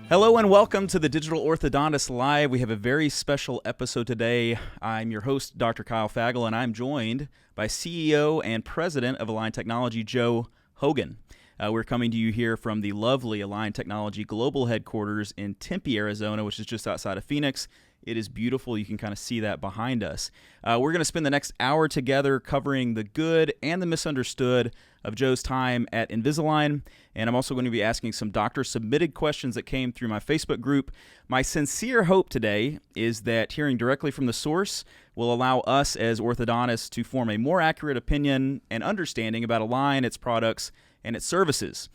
Hello and welcome to the Digital Orthodontist Live. We have a very special episode today. I'm your host, Dr. Kyle Fagel, and I'm joined by CEO and President of Align Technology, Joe Hogan. We're coming to you here from the lovely Align Technology Global Headquarters in Tempe, Arizona, which is just outside of Phoenix. It is beautiful. You can kind of see that behind us. We're going to spend the next hour together covering the good and the misunderstood of Joe's time at Invisalign, and I'm also going to be asking some doctor-submitted questions that came through my Facebook group. My sincere hope today is that hearing directly from the source will allow us as orthodontists to form a more accurate opinion and understanding about Align, its products, and its services.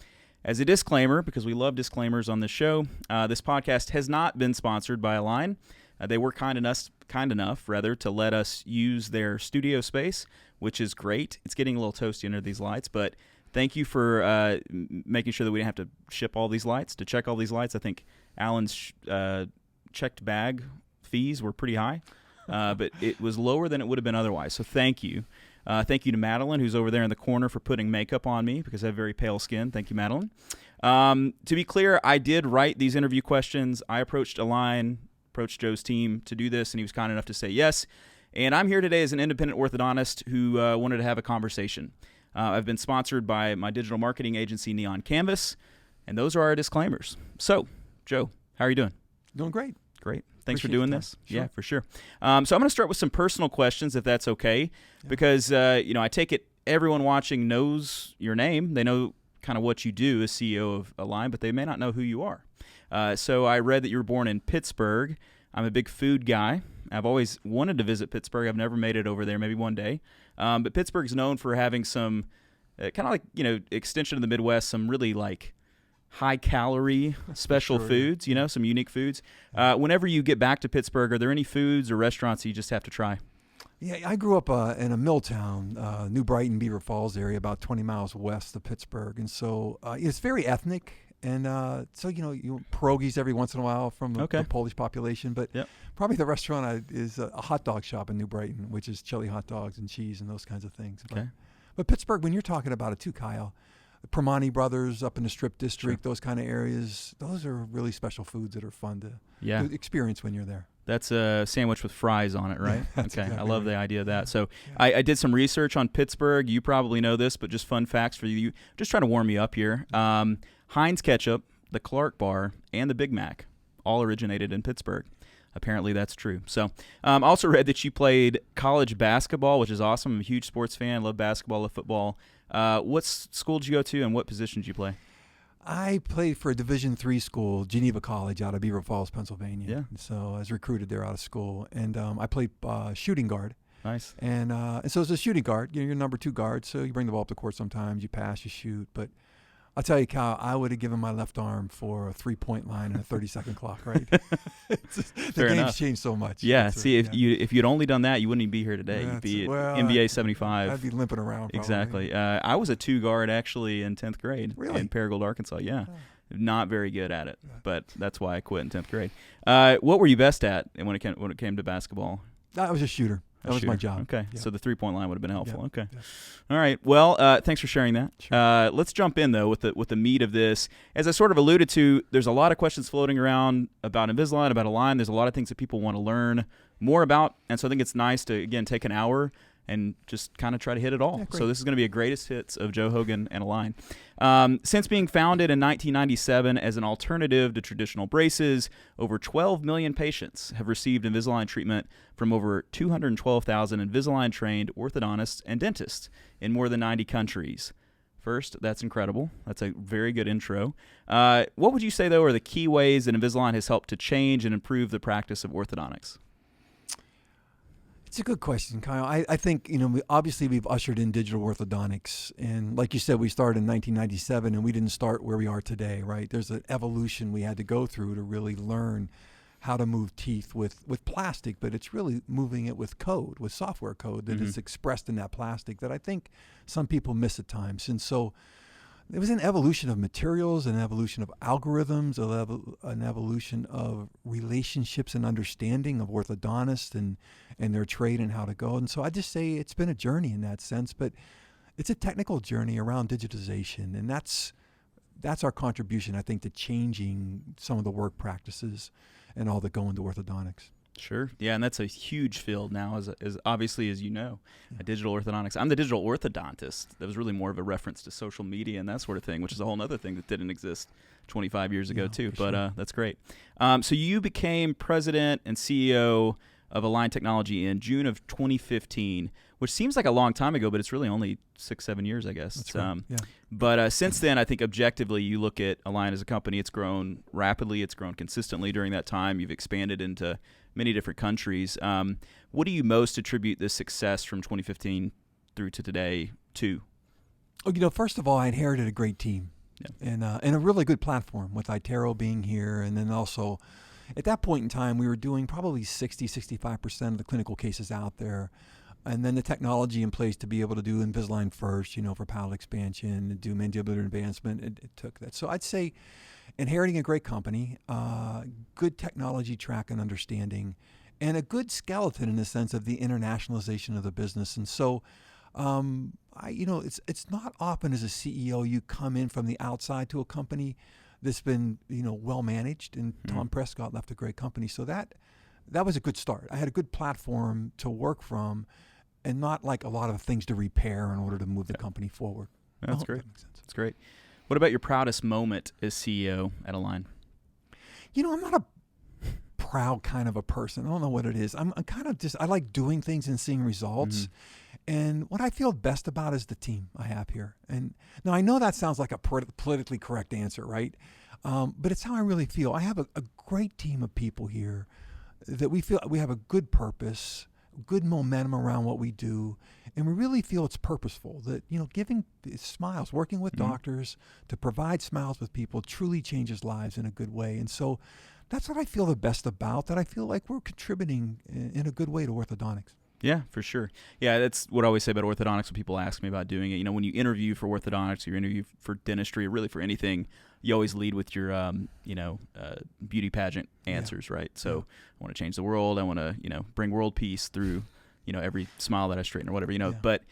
As a disclaimer, because we love disclaimers on this show, this podcast has not been sponsored by Align. They were kind enough to let us use their studio space, which is great. It's getting a little toasty under these lights, but thank you for making sure that we didn't have to ship all these lights, to check all these lights. I think Alan's checked bag fees were pretty high, but it was lower than it would have been otherwise, so thank you. Thank you to Madeline, who's over there in the corner, for putting makeup on me because I have very pale skin. Thank you, Madeline. To be clear, I did write these interview questions. I approached Joe's team to do this, and he was kind enough to say yes. And I'm here today as an independent orthodontist who wanted to have a conversation. I've been sponsored by my digital marketing agency, Neon Canvas, and those are our disclaimers. So, Joe, how are you doing? Doing great. Great. Thanks for doing this. Sure. Yeah, for sure. So I'm going to start with some personal questions, if that's okay, because I take it everyone watching knows your name. They know kind of what you do as CEO of Align, but they may not know who you are. So I read that you were born in Pittsburgh. I'm a big food guy. I've always wanted to visit Pittsburgh. I've never made it over there, maybe one day. But Pittsburgh's known for having some kind of like, extension of the Midwest, some really like high-calorie special foods, some unique foods. Whenever you get back to Pittsburgh, are there any foods or restaurants that you just have to try? Yeah, I grew up in a mill town, New Brighton, Beaver Falls area, about 20 miles west of Pittsburgh. And so it's very ethnic. And so, pierogies every once in a while from the Polish population. But probably the restaurant is a hot dog shop in New Brighton, which is chili hot dogs and cheese and those kinds of things. Okay. But Pittsburgh, when you're talking about it too, Kyle, the Permani Brothers up in the Strip District, those kind of areas, those are really special foods that are fun to experience when you're there. That's a sandwich with fries on it, right? Okay, exactly. I love the idea of that. So I did some research on Pittsburgh. You probably know this, but just fun facts for you. Just trying to warm you up here. Heinz Ketchup, the Clark Bar, and the Big Mac all originated in Pittsburgh. Apparently that's true. So I also read that you played college basketball, which is awesome. I'm a huge sports fan. Love basketball, love football. What school did you go to, and what position did you play? I played for a Division III school, Geneva College, out of Beaver Falls, Pennsylvania. Yeah. So I was recruited there out of school, and I played shooting guard. Nice. And so as a shooting guard, you're number 2 guard, so you bring the ball up the court sometimes, you pass, you shoot. But I'll tell you, Kyle, I would have given my left arm for a 3-point line and a 30-second clock, right? The game's changed so much. Yeah, if you'd only done that, you wouldn't even be here today. You'd be at NBA 75. I'd be limping around probably. Exactly. I was a 2 guard actually in 10th grade in Paragould, Arkansas. Yeah. Not very good at it, but that's why I quit in 10th grade. What were you best at when it came to basketball? I was a shooter. That was my job. Okay, so the 3-point line would have been helpful. Yeah. Okay, Yeah. All right. Well, thanks for sharing that. Sure. Let's jump in though with the meat of this. As I sort of alluded to, there's a lot of questions floating around about Invisalign, about Align. There's a lot of things that people want to learn more about, and so I think it's nice to again take an hour and just kind of try to hit it all. Yeah, so this is going to be a greatest hits of Joe Hogan and Align. Since being founded in 1997 as an alternative to traditional braces, over 12 million patients have received Invisalign treatment from over 212,000 Invisalign-trained orthodontists and dentists in more than 90 countries. First, that's incredible. That's a very good intro. What would you say, though, are the key ways that Invisalign has helped to change and improve the practice of orthodontics? It's a good question, Kyle. I think, obviously we've ushered in digital orthodontics. And like you said, we started in 1997 and we didn't start where we are today, right? There's an evolution we had to go through to really learn how to move teeth with plastic, but it's really moving it with code, with software code that is expressed in that plastic that I think some people miss at times. And so there was an evolution of materials, an evolution of algorithms, an evolution of relationships and understanding of orthodontists and their trade and how to go. And so I just say it's been a journey in that sense, but it's a technical journey around digitization. And that's that's our contribution, I think, to changing some of the work practices and all that go into orthodontics. Sure. Yeah, and that's a huge field now, as obviously as you know, digital orthodontics. I'm the digital orthodontist. That was really more of a reference to social media and that sort of thing, which is a whole other thing that didn't exist 25 years ago too. But sure. That's great. So you became president and CEO of Align Technology in June of 2015, which seems like a long time ago, but it's really only 6-7 years, I guess. That's right. But since then, I think objectively, you look at Align as a company, it's grown rapidly, it's grown consistently during that time. You've expanded into many different countries. What do you most attribute this success from 2015 through to today to? Oh, first of all, I inherited a great team and a really good platform with Itero being here. And then also, at that point in time, we were doing probably 65% of the clinical cases out there. And then the technology in place to be able to do Invisalign first, for palate expansion, and do mandibular advancement, it took that. So I'd say inheriting a great company, good technology track and understanding, and a good skeleton in the sense of the internationalization of the business. And so, it's not often as a CEO you come in from the outside to a company that's been, well managed, and Tom Prescott left a great company. So that was a good start. I had a good platform to work from, and not like a lot of things to repair in order to move the company forward. That's great. That makes sense. That's great. What about your proudest moment as CEO at Align? I'm not a proud kind of a person. I don't know what it is. I'm kind of I like doing things and seeing results. And what I feel best about is the team I have here. And now I know that sounds like a politically correct answer, right? But it's how I really feel. I have a great team of people here that we feel we have a good purpose, good momentum around what we do, and we really feel it's purposeful, that giving smiles, working with doctors to provide smiles with people truly changes lives in a good way. And so that's what I feel the best about, that I feel like we're contributing in a good way to orthodontics. Yeah, for sure. Yeah, that's what I always say about orthodontics when people ask me about doing it. When you interview for orthodontics, or you interview for dentistry, or really for anything, you always lead with your, beauty pageant answers, right? So I want to change the world. I want to, bring world peace through, every smile that I straighten or whatever, But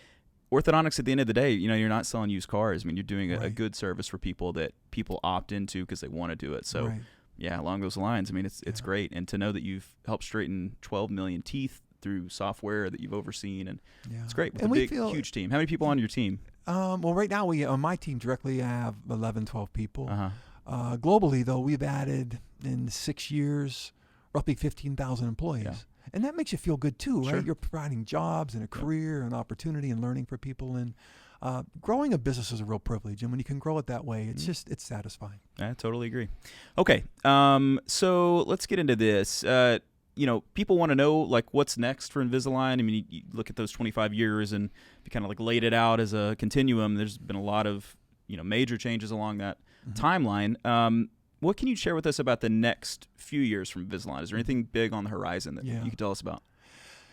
orthodontics, at the end of the day, you're not selling used cars. I mean, you're doing a good service for people that people opt into because they want to do it. So, yeah, along those lines, I mean, it's great. And to know that you've helped straighten 12 million teeth through software that you've overseen, and it's great with a huge team. How many people on your team? Well, right now on my team directly, I have 11, 12 people. Globally, though, we've added in 6 years roughly 15,000 employees. And that makes you feel good too, right? Sure. You're providing jobs and a career and opportunity and learning for people. And growing a business is a real privilege. And when you can grow it that way, it's satisfying. I totally agree. Okay, so let's get into this. People want to know, like, what's next for Invisalign. I mean, you look at those 25 years and you kind of like laid it out as a continuum. There's been a lot of, major changes along that timeline. What can you share with us about the next few years from Invisalign? Is there anything big on the horizon that you could tell us about?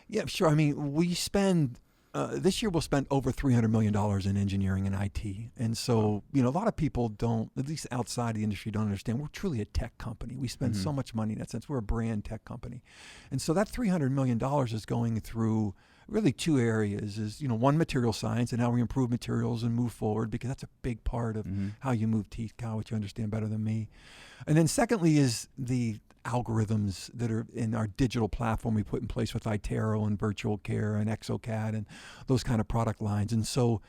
Yeah, sure. I mean, we spend this year we'll spend over $300 million in engineering and IT. And so, a lot of people don't, at least outside the industry, don't understand. We're truly a tech company. We spend so much money in that sense. We're a brand tech company. And so that $300 million is going through really two areas. Is, one, material science and how we improve materials and move forward, because that's a big part of how you move teeth, Kyle, which you understand better than me. And then secondly is the algorithms that are in our digital platform we put in place with Itero and Virtual Care and exocad and those kind of product lines. And so,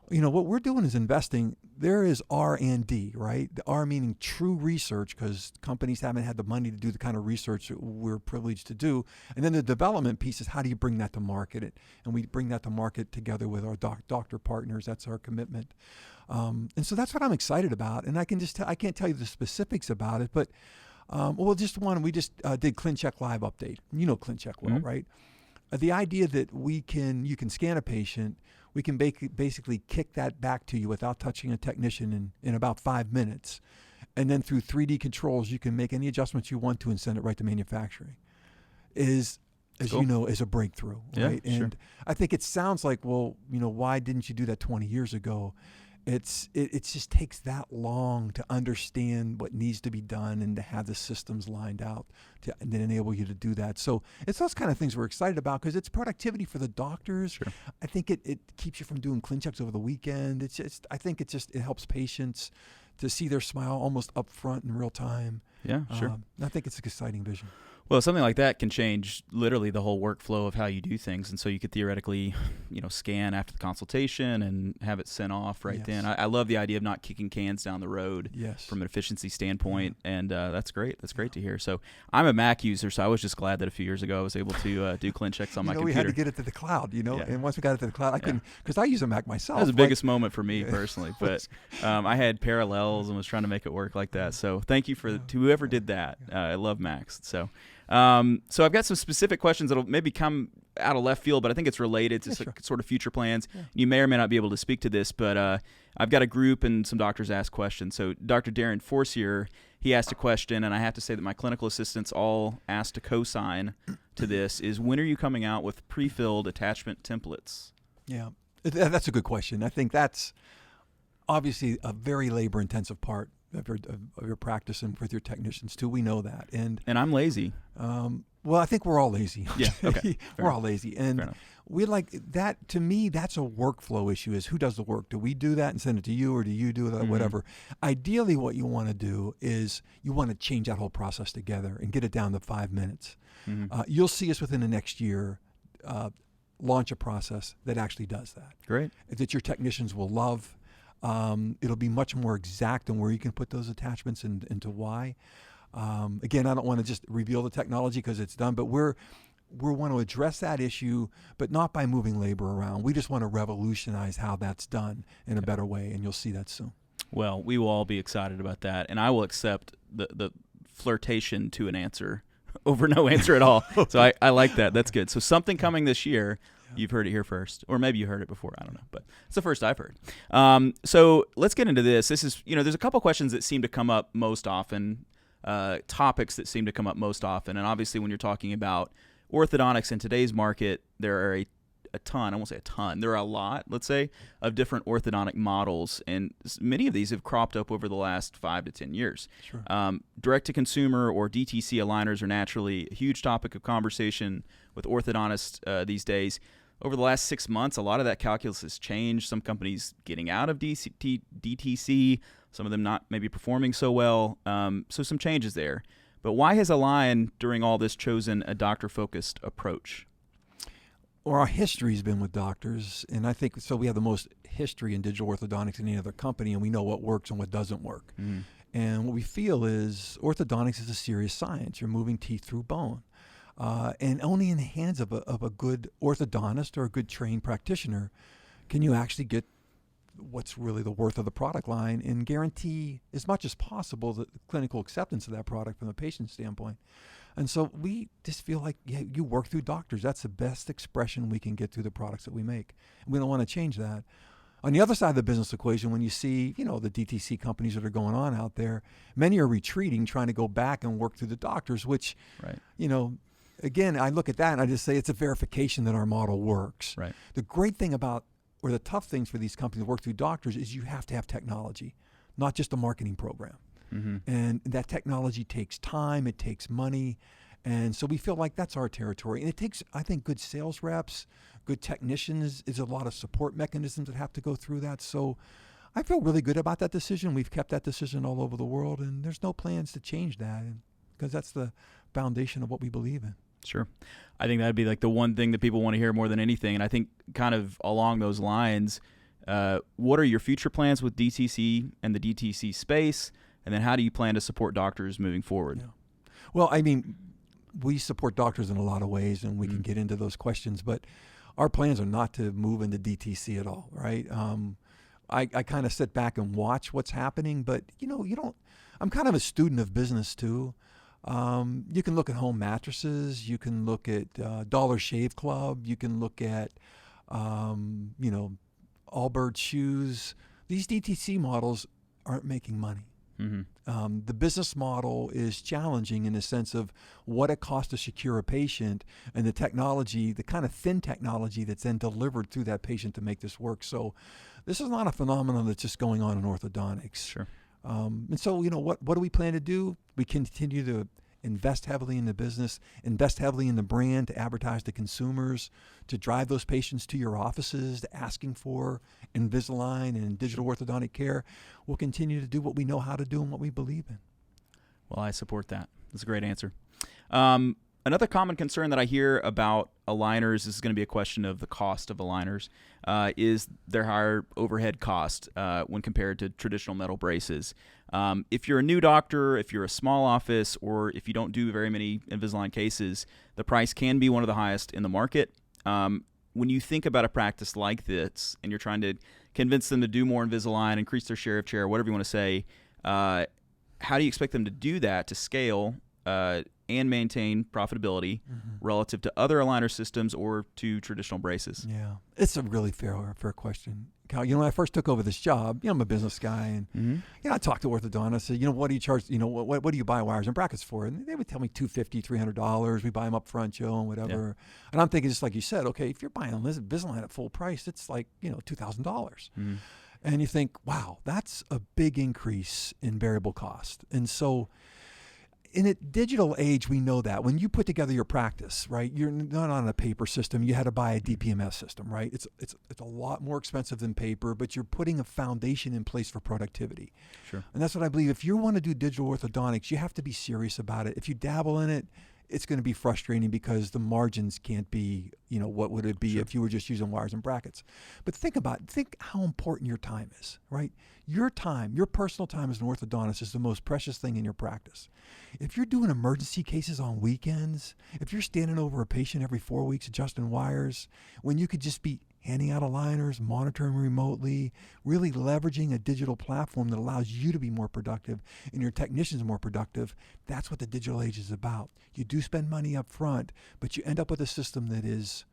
what we're doing is investing. There is R&D, right? The R meaning true research, because companies haven't had the money to do the kind of research that we're privileged to do. And then the development piece is, how do you bring that to market? And we bring that to market together with our doctor partners. That's our commitment. And so that's what I'm excited about. And I can't tell you the specifics about it, but we just did ClinCheck Live update. You know ClinCheck well, right? The idea that you can scan a patient, we can basically kick that back to you without touching a technician in about 5 minutes. And then through 3D controls, you can make any adjustments you want to and send it right to manufacturing. Is a breakthrough, right? Yeah, and I think it sounds like, well, why didn't you do that 20 years ago? It just takes that long to understand what needs to be done and to have the systems lined out and then enable you to do that. So it's those kind of things we're excited about, because it's productivity for the doctors. Sure. I think it keeps you from doing ClinChecks over the weekend. I think it helps patients to see their smile almost up front in real time. Yeah, sure. I think it's an exciting vision. Well, something like that can change literally the whole workflow of how you do things. And so you could theoretically, scan after the consultation and have it sent off right then. I love the idea of not kicking cans down the road from an efficiency standpoint. Yeah. And that's great. That's great to hear. So I'm a Mac user, so I was just glad that a few years ago I was able to do ClinChecks on my computer. We had to get it to the cloud, and once we got it to the cloud, I couldn't, because I use a Mac myself. That was the biggest moment for me personally. But I had parallels and was trying to make it work like that. So thank you to whoever did that. I love Macs. So I've got some specific questions that'll maybe come out of left field, but I think it's related to sort of future plans. Yeah. You may or may not be able to speak to this, but I've got a group and some doctors ask questions. So Dr. Darren Forcier, he asked a question, and I have to say that my clinical assistants all asked to co-sign to this, is when are you coming out with pre-filled attachment templates? Yeah, that's a good question. I think that's obviously a very labor-intensive part of your practice and with your technicians too. We know that, and I'm lazy. Well, I think we're all lazy. Yeah, okay. We're all lazy, and we like that. To me, that's a workflow issue. Is who does the work? Do we do that and send it to you, or do you do that? Mm-hmm. Whatever. Ideally, what you want to do is you want to change that whole process together and get it down to 5 minutes. Mm-hmm. You'll see us within the next year launch a process that actually does that. Great. That your technicians will love. It'll be much more exact on where you can put those attachments into why. Again, I don't want to just reveal the technology because it's done, but we want to address that issue, but not by moving labor around. We just want to revolutionize how that's done in a better way, and you'll see that soon. Well, we will all be excited about that, and I will accept the flirtation to an answer over no answer at all. So I like that. That's good. So something coming this year. You've heard it here first, or maybe you heard it before. I don't know, but it's the first I've heard. So let's get into this. This is, there's a couple questions that seem to come up most often, topics that seem to come up most often. And obviously when you're talking about orthodontics in today's market, there are a ton, I won't say a ton, there are a lot, let's say, of different orthodontic models. And many of these have cropped up over the last 5 to 10 years. Sure. Direct-to-consumer or DTC aligners are naturally a huge topic of conversation with orthodontists these days. Over the last 6 months, a lot of that calculus has changed. Some companies getting out of DTC, some of them not maybe performing so well. So some changes there. But why has Align, during all this, chosen a doctor-focused approach? Well, our history has been with doctors, and I think so. We have the most history in digital orthodontics than any other company, and we know what works and what doesn't work. Mm. And what we feel is orthodontics is a serious science. You're moving teeth through bone. And only in the hands of a good orthodontist or a good trained practitioner can you actually get what's really the worth of the product line and guarantee as much as possible the clinical acceptance of that product from the patient standpoint. And so we just feel like, you work through doctors. That's the best expression we can get through the products that we make. And we don't want to change that. On the other side of the business equation, when you see, the DTC companies that are going on out there, many are retreating, trying to go back and work through the doctors, which, again, I look at that and I just say it's a verification that our model works. Right. The great thing about, or the tough things for these companies to work through doctors is you have to have technology, not just a marketing program. Mm-hmm. And that technology takes time, it takes money. And so we feel like that's our territory. And it takes, I think, good sales reps, good technicians. There's a lot of support mechanisms that have to go through that. So I feel really good about that decision. We've kept that decision all over the world, and there's no plans to change that because that's the foundation of what we believe in. Sure. I think that'd be like the one thing that people want to hear more than anything. And I think kind of along those lines, what are your future plans with DTC and the DTC space? And then how do you plan to support doctors moving forward? Yeah. Well, I mean, we support doctors in a lot of ways, and we can get into those questions, but our plans are not to move into DTC at all, right? I kind of sit back and watch what's happening, but, I'm kind of a student of business too. You can look at home mattresses, you can look at Dollar Shave Club, you can look at, Allbirds shoes. These DTC models aren't making money. Mm-hmm. The business model is challenging in the sense of what it costs to secure a patient and the technology, the kind of thin technology that's then delivered through that patient to make this work. So this is not a phenomenon that's just going on in orthodontics. Sure. And so, what do we plan to do? We continue to invest heavily in the business, invest heavily in the brand to advertise to consumers, to drive those patients to your offices, to asking for Invisalign and digital orthodontic care, we'll continue to do what we know how to do and what we believe in. Well, I support that. That's a great answer. Another common concern that I hear about aligners, this is going to be a question of the cost of aligners, is their higher overhead cost when compared to traditional metal braces. If you're a new doctor, if you're a small office, or if you don't do very many Invisalign cases, the price can be one of the highest in the market. When you think about a practice like this and you're trying to convince them to do more Invisalign, increase their share of chair, whatever you want to say, how do you expect them to do that to scale and maintain profitability relative to other aligner systems or to traditional braces? Yeah, it's a really fair question, Kyle. You know, when I first took over this job, I'm a business guy, and I talked to orthodontists. Said, what do you charge? What do you buy wires and brackets for? And they would tell me $250, $300. We buy them up front, Joe, and whatever. Yeah. And I'm thinking, just like you said, okay, if you're buying Invisalign at full price, it's like $2,000. And you think, wow, that's a big increase in variable cost. And so, in a digital age, we know that when you put together your practice, right, you're not on a paper system. You had to buy a DPMS system, right? It's a lot more expensive than paper, but you're putting a foundation in place for productivity. Sure. And that's what I believe. If you want to do digital orthodontics, you have to be serious about it. If you dabble in it, it's going to be frustrating because the margins can't be, what would it be if you were just using wires and brackets. But think how important your time is, right? Your time, your personal time as an orthodontist is the most precious thing in your practice. If you're doing emergency cases on weekends, if you're standing over a patient every 4 weeks adjusting wires, when you could just be handing out aligners, monitoring remotely, really leveraging a digital platform that allows you to be more productive and your technicians more productive, that's what the digital age is about. You do spend money up front, but you end up with a system that is,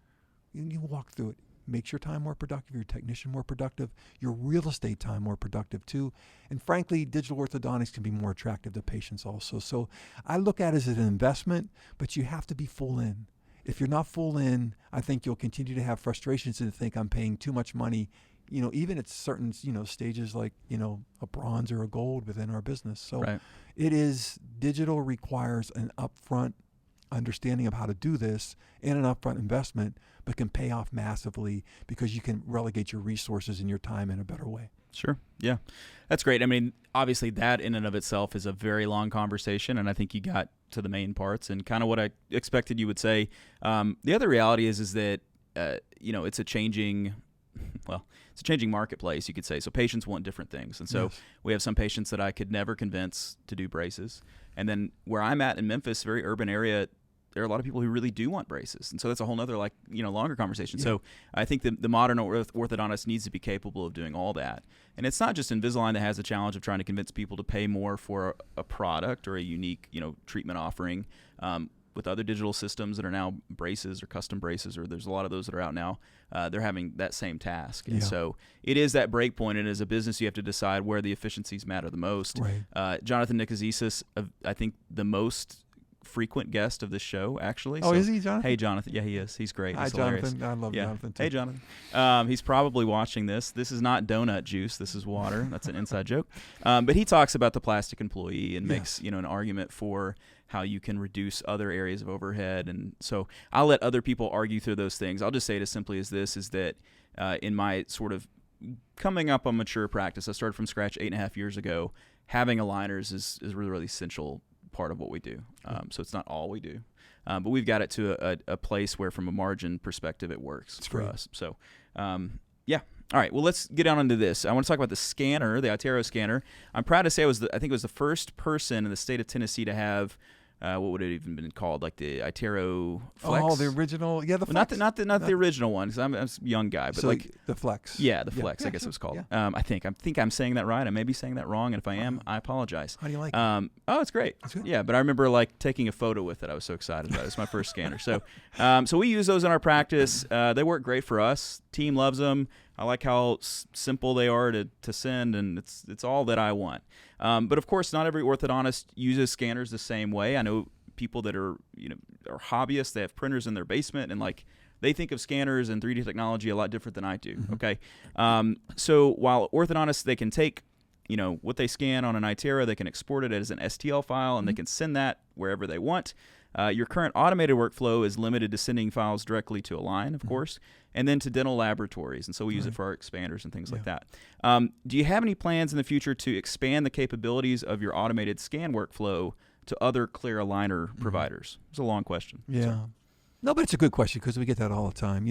you walk through it, makes your time more productive, your technician more productive, your real estate time more productive too. And frankly, digital orthodontics can be more attractive to patients also. So I look at it as an investment, but you have to be full in. If you're not full in, I think you'll continue to have frustrations and think I'm paying too much money, even at certain, stages like, a bronze or a gold within our business. So digital requires an upfront understanding of how to do this and an upfront investment, but can pay off massively because you can relegate your resources and your time in a better way. Sure. Yeah. That's great. I mean, obviously that in and of itself is a very long conversation, and I think you got to the main parts and kind of what I expected you would say. The other reality is that, it's a changing marketplace, you could say. So patients want different things. And so we have some patients that I could never convince to do braces. And then where I'm at in Memphis, very urban area, there are a lot of people who really do want braces. And so that's a whole nother longer conversation. Yeah. So I think the modern orthodontist needs to be capable of doing all that. And it's not just Invisalign that has the challenge of trying to convince people to pay more for a product or a unique, treatment offering. With other digital systems that are now braces or custom braces, or there's a lot of those that are out now, they're having that same task. And so it is that break point, and as a business, you have to decide where the efficiencies matter the most. Right. Jonathan Nicozisis, I think the most frequent guest of this show, actually. Oh, so, is he, Jonathan? Hey, Jonathan. Yeah, he is. He's great. Hi, He's Jonathan. Hilarious. I love Jonathan, too. Hey, Jonathan. He's probably watching this. This is not donut juice. This is water. That's an inside joke. But he talks about the plastic employee and makes an argument for how you can reduce other areas of overhead. And so I'll let other people argue through those things. I'll just say it as simply as this, is that in my sort of coming up on mature practice, I started from scratch 8.5 years ago. Having aligners is really, really essential part of what we do. So it's not all we do. But we've got it to a place where from a margin perspective it works for us. So all right, well, let's get down into this. I want to talk about the scanner, the iTero scanner. I'm proud to say I think it was the first person in the state of Tennessee to have what would it even been called, like the iTero Flex? Oh, the original, the Flex. Not the original one, because I'm a young guy, but so like the Flex. Yeah, the Flex, I guess it was called. Yeah. I think I'm saying that right. I may be saying that wrong, and if I am, I apologize. How do you like it? Oh, it's great. That's good. Yeah, but I remember taking a photo with it. I was so excited about it. It's my first scanner. So we use those in our practice. They work great for us. Team loves them. I like how simple they are to send, and it's all that I want. But of course, not every orthodontist uses scanners the same way. I know people that are hobbyists. They have printers in their basement, and they think of scanners and 3D technology a lot different than I do. Mm-hmm. Okay, so while orthodontists, they can take what they scan on an iTero, they can export it as an STL file, and they can send that wherever they want. Your current automated workflow is limited to sending files directly to Align, of course, and then to dental laboratories. And so we use it for our expanders and things like that. Do you have any plans in the future to expand the capabilities of your automated scan workflow to other clear aligner providers? It's a long question. Yeah. So. No, but it's a good question because we get that all the time.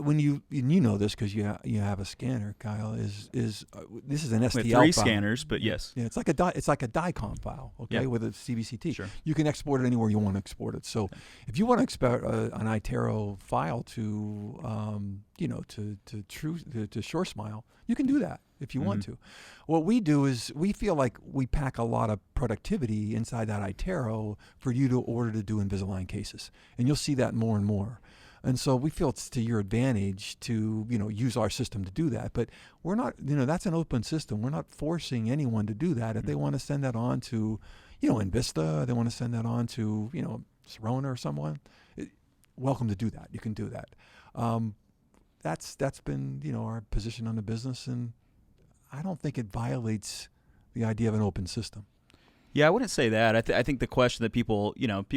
When you know this because you have a scanner, Kyle, is this is an STL we have 3 file. scanners, but yes. Yeah, it's like a DICOM file, okay, with a CBCT. Sure. You can export it anywhere you want to export it. So if you want to export an iTero file to SureSmile, you can do that if you want to. What we do is we feel like we pack a lot of productivity inside that iTero for you to order to do Invisalign cases, and you'll see that more and more. And so we feel it's to your advantage to, use our system to do that. But we're not, that's an open system. We're not forcing anyone to do that. If they want to send that on to, Envista, they want to send that on to, Sirona or someone, welcome to do that. You can do that. That's been, our position on the business. And I don't think it violates the idea of an open system. Yeah, I wouldn't say that. I think the question that people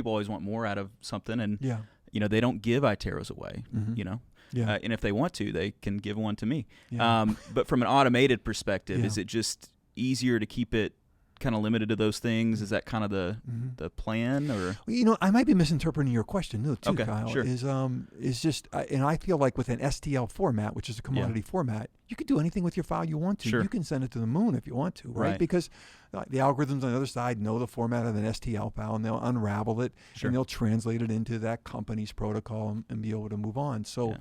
always want more out of something. And they don't give iTeros away, and if they want to, they can give one to me. But from an automated perspective, is it just easier to keep it kind of limited to those things? Is that kind of the plan, or? Well, I might be misinterpreting your question too, okay, Kyle. Sure. Is just, and I feel like with an STL format, which is a commodity format, you can do anything with your file you want to. Sure. You can send it to the moon if you want to, right? Because the algorithms on the other side know the format of an STL file, and they'll unravel it, and they'll translate it into that company's protocol and be able to move on. So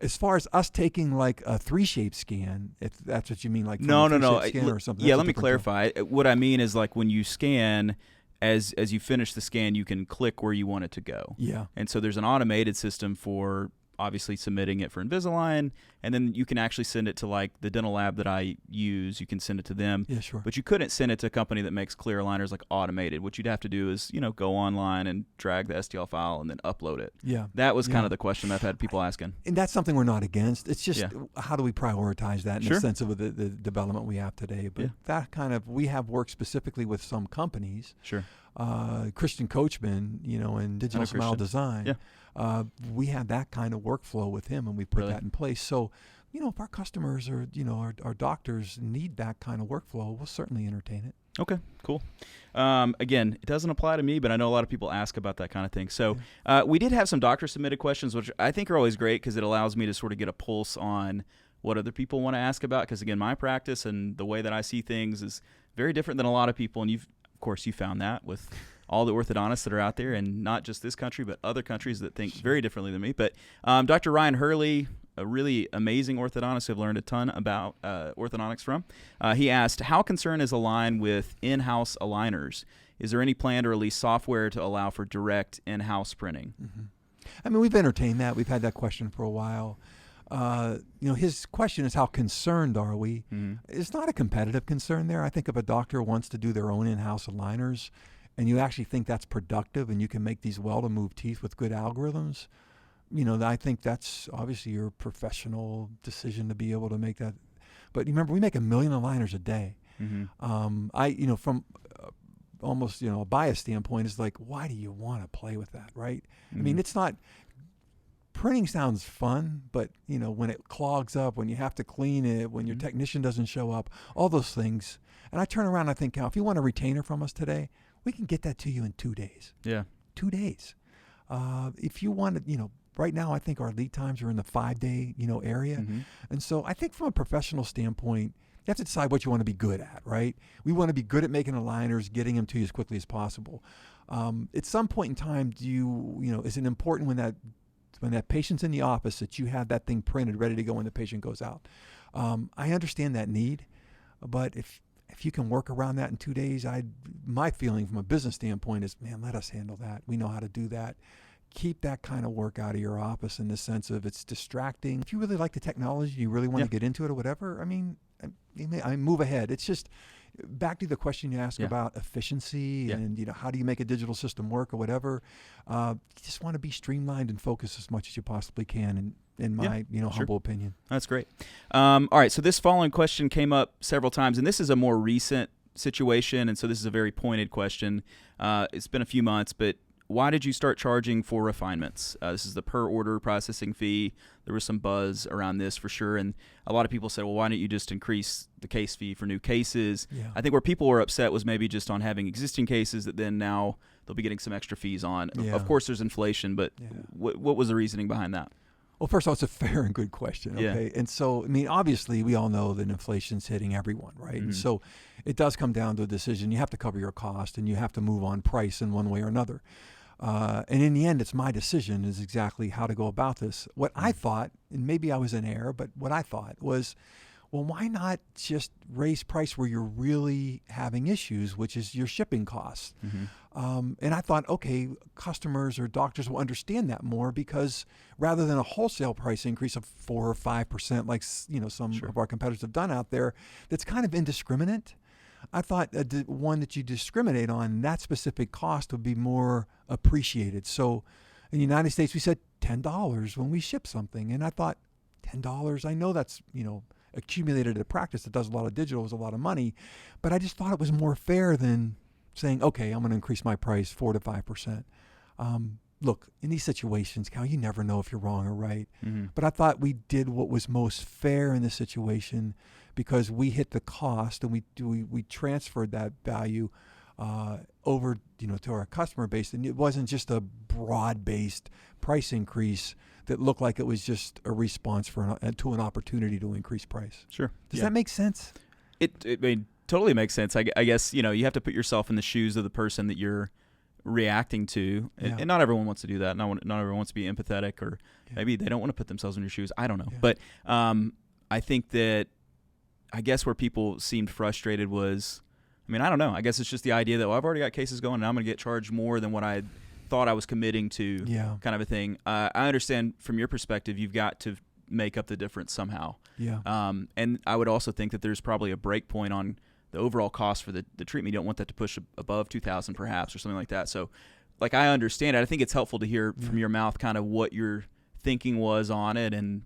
as far as us taking like a 3-shape scan, if that's what you mean, like no, scan or something. Yeah, let me clarify. What I mean is like when you scan, as you finish the scan, you can click where you want it to go. Yeah. And so there's an automated system for obviously submitting it for Invisalign, and then you can actually send it to like the dental lab that I use. You can send it to them. Yeah, sure. But you couldn't send it to a company that makes clear aligners like automated. What you'd have to do is, go online and drag the STL file and then upload it. Yeah. That was kind of the question I've had people asking. And that's something we're not against. It's just how do we prioritize that in the sense of the development we have today. But that kind of, we have worked specifically with some companies. Sure. Christian Coachman, in Digital Smile Design. Yeah. We had that kind of workflow with him, and we put that in place. So, if our customers or, our doctors need that kind of workflow, we'll certainly entertain it. Okay, cool. Again, it doesn't apply to me, but I know a lot of people ask about that kind of thing. So we did have some doctor-submitted questions, which I think are always great because it allows me to sort of get a pulse on what other people want to ask about. Because, again, my practice and the way that I see things is very different than a lot of people, and of course, you found that with all the orthodontists that are out there, and not just this country, but other countries that think very differently than me. But Dr. Ryan Hurley, a really amazing orthodontist I've learned a ton about orthodontics from, he asked, how concerned is Align with in-house aligners? Is there any plan to release software to allow for direct in-house printing? I mean, we've entertained that. We've had that question for a while. His question is, how concerned are we? It's not a competitive concern there. I think if a doctor wants to do their own in-house aligners and you actually think that's productive and you can make these well-to-move teeth with good algorithms, I think that's obviously your professional decision to be able to make that. But remember, we make 1 million aligners a day. From almost, a bias standpoint, is like, why do you want to play with that, right? I mean, it's not... Printing sounds fun, but when it clogs up, when you have to clean it, when your technician doesn't show up, all those things. And I turn around and I think, if you want a retainer from us today, we can get that to you in 2 days. Yeah. 2 days. If you want to, right now I think our lead times are in the 5-day, area. And so I think from a professional standpoint, you have to decide what you want to be good at, right? We want to be good at making aligners, getting them to you as quickly as possible. At some point in time, is it important when that patient's in the office that you have that thing printed ready to go when the patient goes out? I understand that need, but if you can work around that in 2 days, my feeling from a business standpoint is, man, let us handle that. We know how to do that. Keep that kind of work out of your office in the sense of it's distracting. If you really like the technology, you really want to get into it or whatever, I mean, move ahead. It's just, back to the question you asked about efficiency and, how do you make a digital system work or whatever? You just want to be streamlined and focused as much as you possibly can, in my, humble opinion. That's great. All right. So this following question came up several times, and this is a more recent situation, and so this is a very pointed question. It's been a few months, but why did you start charging for refinements? This is the per order processing fee. There was some buzz around this for sure, and a lot of people said, well, why don't you just increase the case fee for new cases? Yeah. I think where people were upset was maybe just on having existing cases that then now they'll be getting some extra fees on. Yeah. Of course, there's inflation, but what was the reasoning behind that? Well, first of all, it's a fair and good question, okay? Yeah. And so, obviously, we all know that inflation's hitting everyone, right? Mm-hmm. And so it does come down to a decision. You have to cover your cost, and you have to move on price in one way or another. And in the end, it's my decision is exactly how to go about this. What I thought, and maybe I was in error, but what I thought was, well, why not just raise price where you're really having issues, which is your shipping costs? Mm-hmm. And I thought, okay, customers or doctors will understand that more because rather than a wholesale price increase of 4 or 5%, like some of our competitors have done out there, that's kind of indiscriminate. I thought one that you discriminate on, that specific cost would be more appreciated. So in the United States, we said $10 when we ship something. And I thought, $10, I know that's, accumulated at a practice that does a lot of digital is a lot of money, but I just thought it was more fair than saying, okay, I'm going to increase my price 4 to 5%. Look, in these situations, Cal, you never know if you're wrong or right. Mm-hmm. But I thought we did what was most fair in this situation because we hit the cost and we transferred that value over to our customer base, and it wasn't just a broad-based price increase that looked like it was just a response to an opportunity to increase price. Sure. Does that make sense? It totally makes sense. I guess you have to put yourself in the shoes of the person that you're reacting to, and not everyone wants to do that. Not everyone wants to be empathetic, or maybe they don't want to put themselves in your shoes. I don't know, but I think that where people seemed frustrated was, I don't know. I guess it's just the idea that I've already got cases going, and I'm going to get charged more than what I thought I was committing to, kind of a thing. I understand from your perspective, you've got to make up the difference somehow. Yeah. And I would also think that there's probably a break point on the overall cost for the treatment. You don't want that to push above $2,000 perhaps or something like that. So I understand it. I think it's helpful to hear from your mouth kind of what your thinking was on it. And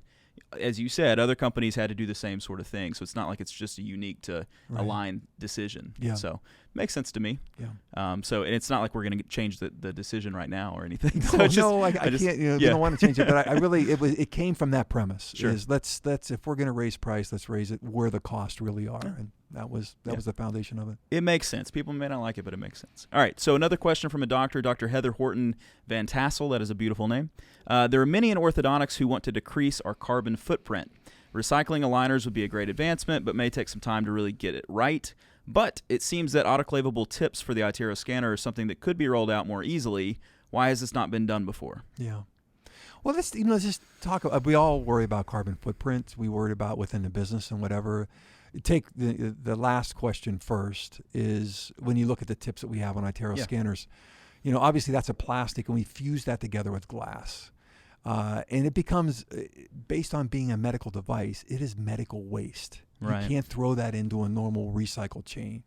as you said, other companies had to do the same sort of thing. So it's not like it's just a unique to Align decision. Yeah. So it makes sense to me. Yeah. So and it's not like we're going to change the decision right now or anything. So I can't. We don't want to change it. But I really, it came from that premise. Sure. Is let's if we're going to raise price, let's raise it where the costs really are. Yeah. And that was the foundation of it. It makes sense. People may not like it, but it makes sense. All right. So another question from a doctor, Dr. Heather Horton Van Tassel. That is a beautiful name. There are many in orthodontics who want to decrease our carbon footprint. Recycling aligners would be a great advancement, but may take some time to really get it right. But it seems that autoclavable tips for the iTero scanner are something that could be rolled out more easily. Why has this not been done before? Yeah. Well, let's just talk. We all worry about carbon footprint. We worry about within the business and whatever. Take the last question first is when you look at the tips that we have on iTero scanners, obviously that's a plastic and we fuse that together with glass. And it becomes, based on being a medical device, it is medical waste. Right. You can't throw that into a normal recycle chain.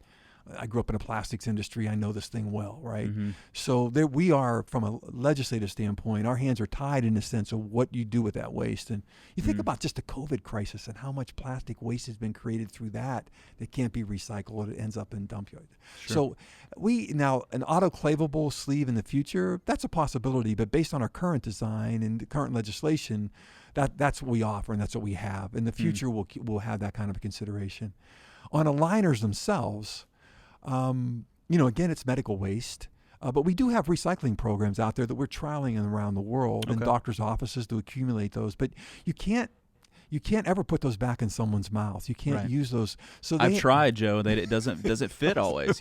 I grew up in the plastics industry. I know this thing well, right? Mm-hmm. So there we are, from a legislative standpoint, our hands are tied in the sense of what you do with that waste. And you think about just the COVID crisis and how much plastic waste has been created through that can't be recycled. It ends up in dump yard. Sure. So an autoclavable sleeve in the future, that's a possibility. But based on our current design and the current legislation, that's what we offer and that's what we have. In the future, we'll have that kind of a consideration. On aligners themselves, again, it's medical waste, but we do have recycling programs out there that we're trialing around the world in doctors' offices to accumulate those. But you can't ever put those back in someone's mouth. You can't use those. So I've tried, Joe. That it doesn't fit always.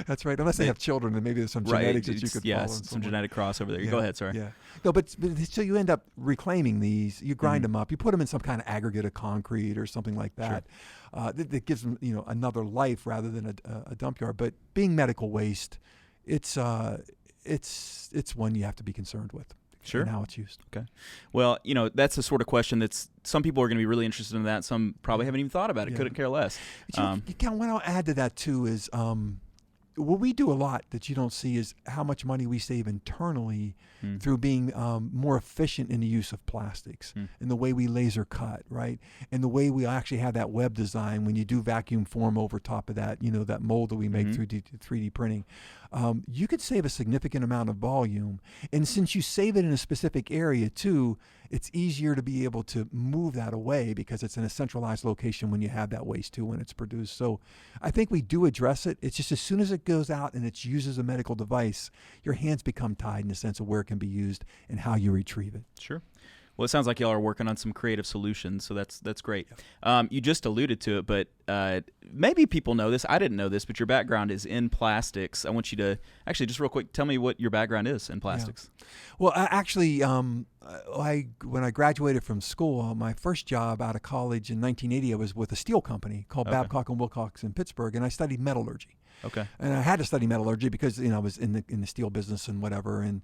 That's right. Unless they have children, then maybe there's some genetics that you could follow. Some genetic crossover there. Go ahead. Sorry. Yeah. No, but so you end up reclaiming these. You grind them up. You put them in some kind of aggregate of concrete or something like that. Sure. That gives them another life rather than a dump yard. But being medical waste, it's one you have to be concerned with. Sure. and how it's used. Okay. Well, that's the sort of question that's some people are going to be really interested in that. Some probably haven't even thought about it. Yeah. Couldn't care less. What I'll add to that too is what we do a lot that you don't see is how much money we save internally through being more efficient in the use of plastics and the way we laser cut, right? And the way we actually have that web design when you do vacuum form over top of that, that mold that we make through 3D printing. You could save a significant amount of volume. And since you save it in a specific area too, it's easier to be able to move that away because it's in a centralized location when you have that waste too when it's produced. So I think we do address it. It's just as soon as it goes out and it's used as a medical device, your hands become tied in the sense of where it can be used and how you retrieve it. Sure. Well, it sounds like y'all are working on some creative solutions, so that's great. You just alluded to it, but maybe people know this. I didn't know this, but your background is in plastics. I want you to actually just real quick tell me what your background is in plastics. Yeah. Well, when I graduated from school, my first job out of college in 1980, I was with a steel company called Babcock & Wilcox in Pittsburgh, and I studied metallurgy. Okay. And I had to study metallurgy because I was in the steel business and whatever. And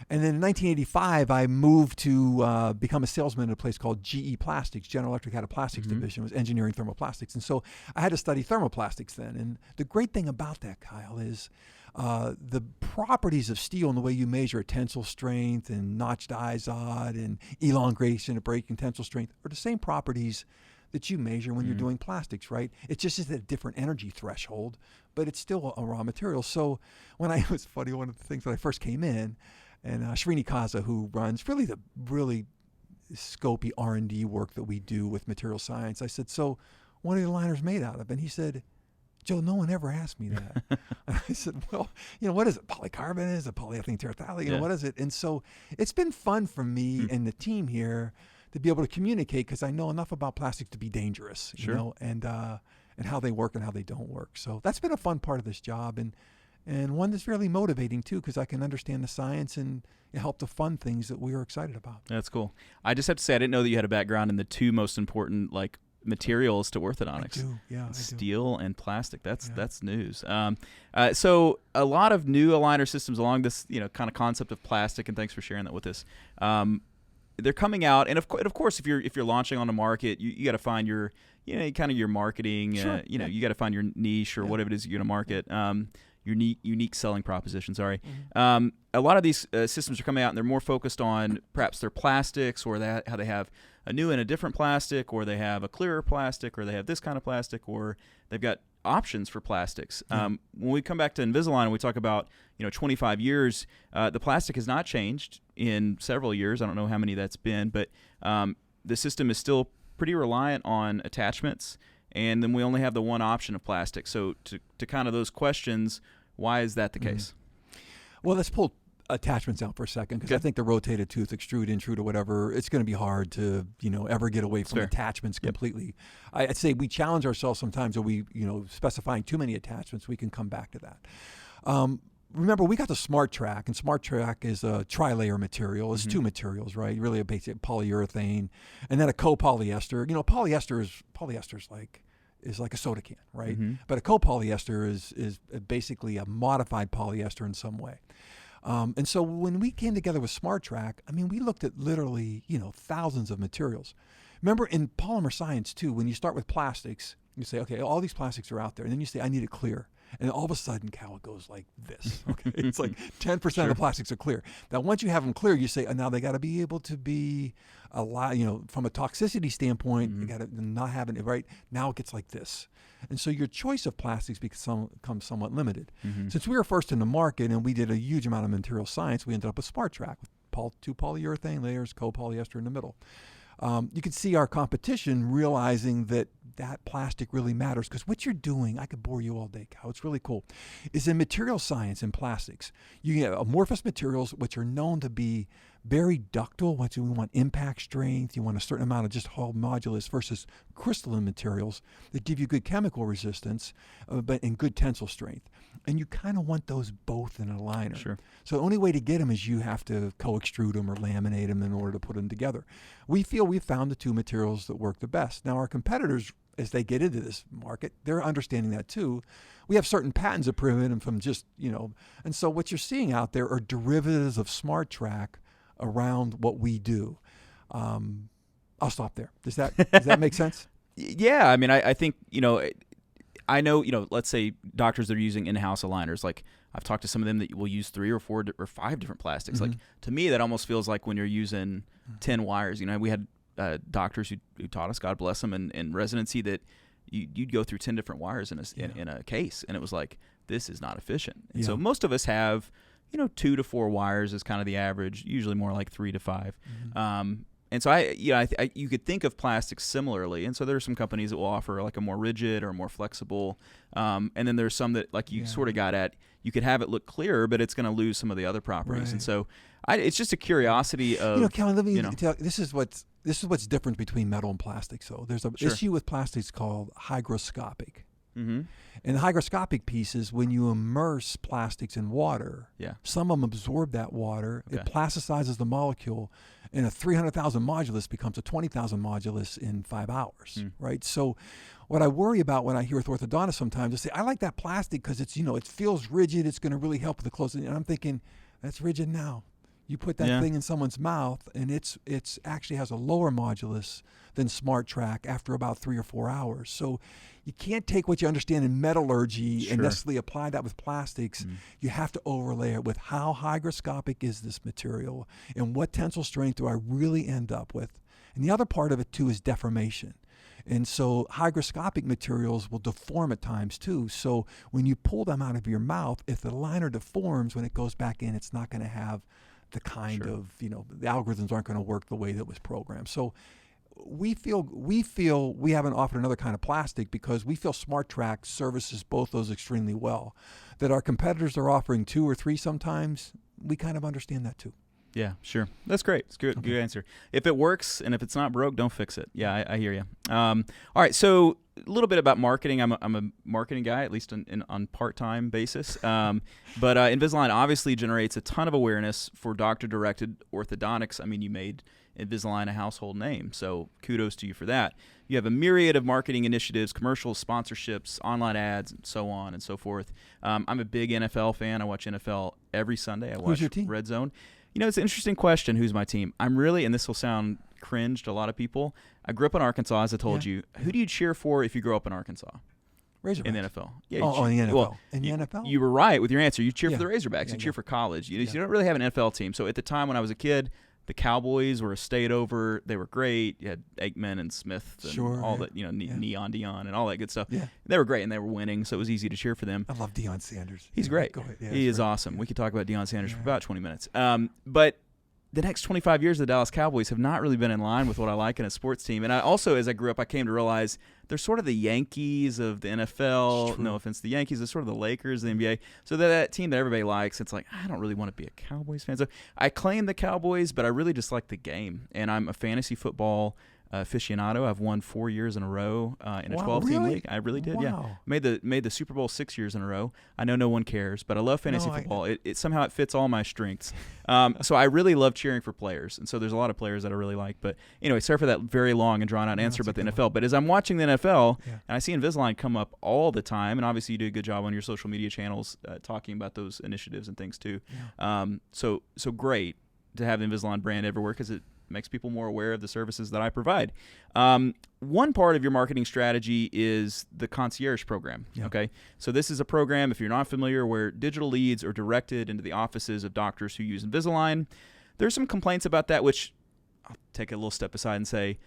then in 1985, I moved to become a salesman at a place called GE Plastics. General Electric had a plastics division. It was engineering thermoplastics. And so I had to study thermoplastics then. And the great thing about that, Kyle, is the properties of steel and the way you measure tensile strength and notched izod and elongation of breaking tensile strength are the same properties that you measure when you're doing plastics, right? It's just at a different energy threshold, but it's still a raw material. So it was funny, one of the things that I first came in, and Srini Kaza, who runs really scopy R&D work that we do with material science, I said, so what are the liners made out of? And he said, Joe, no one ever asked me that. I said, well, what is it? Polycarbonate? Is it polyethylene terephthalate? What is it? And so it's been fun for me and the team here to be able to communicate because I know enough about plastics to be dangerous, and how they work and how they don't work. So that's been a fun part of this job and one that's fairly motivating too because I can understand the science and help to fund things that we are excited about. That's cool. I just have to say I didn't know that you had a background in the two most important materials to orthodontics. I do, yeah. Steel and plastic. That's news. So a lot of new aligner systems along this kind of concept of plastic, and thanks for sharing that with us. They're coming out, and of course, if you're launching on the market, you got to find your kind of your marketing. Sure. You got to find your niche or whatever it is you're going to market. Your unique selling proposition. Sorry. A lot of these systems are coming out, and they're more focused on perhaps their plastics or how they have a new and a different plastic, or they have a clearer plastic, or they have this kind of plastic, or they've got options for plastics. When we come back to Invisalign and we talk about 25 years, the plastic has not changed in several years. I don't know how many that's been, but the system is still pretty reliant on attachments, and then we only have the one option of plastic. So to kind of those questions, why is that the case? Well, let's pull attachments out for a second because I think the rotated tooth, extrude, intrude, or whatever, it's going to be hard to ever get away from attachments completely. I'd say we challenge ourselves sometimes, or we specifying too many attachments. We can come back to that. Remember, we got the SmartTrack, and SmartTrack is a tri-layer material. It's two materials, right? Really a basic polyurethane, and then a copolyester. Polyester is like a soda can, right? But a copolyester is basically a modified polyester in some way. And so when we came together with SmartTrack, we looked at literally, thousands of materials. Remember, in polymer science too, when you start with plastics, you say, okay, all these plastics are out there, and then you say, I need it clear. And all of a sudden, Cal, it goes like this. Okay, it's like 10% of the plastics are clear. Now, once you have them clear, you say, now they got to be able to be a lot. From a toxicity standpoint, you got to not having it right. Now it gets like this, and so your choice of plastics becomes somewhat limited. Since we were first in the market and we did a huge amount of material science, we ended up with SmartTrack with two polyurethane layers, copolyester in the middle. You can see our competition realizing that plastic really matters because what you're doing, I could bore you all day, Cal, it's really cool, is in material science and plastics. You have amorphous materials which are known to be very ductile, which we want impact strength, you want a certain amount of just Hall modulus versus crystalline materials that give you good chemical resistance but in good tensile strength. And you kind of want those both in a aligner. Sure. So the only way to get them is you have to co-extrude them or laminate them in order to put them together. We feel we've found the two materials that work the best. Now our competitors, as they get into this market, they're understanding that too. We have certain patents that prevent them from just, and so what you're seeing out there are derivatives of SmartTrack around what we do. I'll stop there. Does that make sense? Yeah, I mean, I think, I know, let's say doctors that are using in-house aligners, like I've talked to some of them that will use 3 or 4 or 5 different plastics. Mm-hmm. Like, to me, that almost feels like when you're using 10 wires. We had doctors who taught us, God bless them, in residency, that you'd go through 10 different wires in a case, and it was like, this is not efficient. And so most of us have, 2 to 4 wires is kind of the average, usually more like 3 to 5. Mm-hmm. And so you could think of plastics similarly. And so there are some companies that will offer like a more rigid or more flexible. And then there's some that, like you sort of got at, you could have it look clearer, but it's going to lose some of the other properties. Right. And so it's just a curiosity of, Kelly, let me tell you, this is what's different between metal and plastic. So there's an issue with plastics called hygroscopic. Mm-hmm. And the hygroscopic piece is when you immerse plastics in water, some of them absorb that water, it plasticizes the molecule, and a 300,000 modulus becomes a 20,000 modulus in 5 hours, right? So what I worry about when I hear with orthodontists sometimes, they say, I like that plastic because it's, it feels rigid, it's going to really help with the closing. And I'm thinking, that's rigid now. You put that thing in someone's mouth, and it's actually has a lower modulus than SmartTrack after about 3 or 4 hours. So you can't take what you understand in metallurgy and necessarily apply that with plastics. You have to overlay it with how hygroscopic is this material and what tensile strength do I really end up with. And the other part of it, too, is deformation. And so hygroscopic materials will deform at times, too. So when you pull them out of your mouth, if the liner deforms when it goes back in, it's not going to have the kind of, the algorithms aren't going to work the way that was programmed. So we feel we haven't offered another kind of plastic because we feel SmartTrack services both those extremely well. That our competitors are offering 2 or 3 sometimes, we kind of understand that too. Yeah, sure. That's great. It's good. Okay. Good answer. If it works and if it's not broke, don't fix it. Yeah, I hear you. All right. So a little bit about marketing. I'm a marketing guy, at least on part-time basis. But Invisalign obviously generates a ton of awareness for doctor-directed orthodontics. I mean, you made Invisalign a household name, so kudos to you for that. You have a myriad of marketing initiatives, commercials, sponsorships, online ads, and so on and so forth. I'm a big NFL fan. I watch NFL every Sunday. I watch Who's your team? Red Zone. It's an interesting question, who's my team? I'm really, and this will sound cringe to a lot of people, I grew up in Arkansas, as I told you. Who do you cheer for if you grow up in Arkansas? Razorbacks. In the NFL. Yeah, in the NFL. Well, in the NFL? You were right with your answer. You cheer for the Razorbacks. You cheer for college. You don't really have an NFL team. So at the time when I was a kid, the Cowboys were a state over. They were great. You had Aikman and Smith and all that, Neon Dion and all that good stuff. Yeah. They were great, and they were winning, so it was easy to cheer for them. I love Deion Sanders. He's great. Go ahead. Yeah, he is awesome. We could talk about Deion Sanders for about 20 minutes. But the next 25 years of the Dallas Cowboys have not really been in line with what I like in a sports team. And I also, as I grew up, I came to realize they're sort of the Yankees of the NFL. No offense to the Yankees. They're sort of the Lakers of the NBA. So they're that team that everybody likes. It's like, I don't really want to be a Cowboys fan. So I claim the Cowboys, but I really just like the game. And I'm a fantasy football aficionado. I've won 4 years in a row in a 12-team league. I really did. Yeah, made the Super Bowl 6 years in a row. I know no one cares, but I love fantasy football. It somehow it fits all my strengths. So I really love cheering for players, and so there's a lot of players that I really like. But anyway, sorry for that very long and drawn out answer about the NFL. But as I'm watching the NFL, and I see Invisalign come up all the time, and obviously you do a good job on your social media channels talking about those initiatives and things too. Yeah. So great to have the Invisalign brand everywhere because it makes people more aware of the services that I provide. One part of your marketing strategy is the concierge program. Yeah. Okay, so this is a program, if you're not familiar, where digital leads are directed into the offices of doctors who use Invisalign. There's some complaints about that, which I'll take a little step aside and say,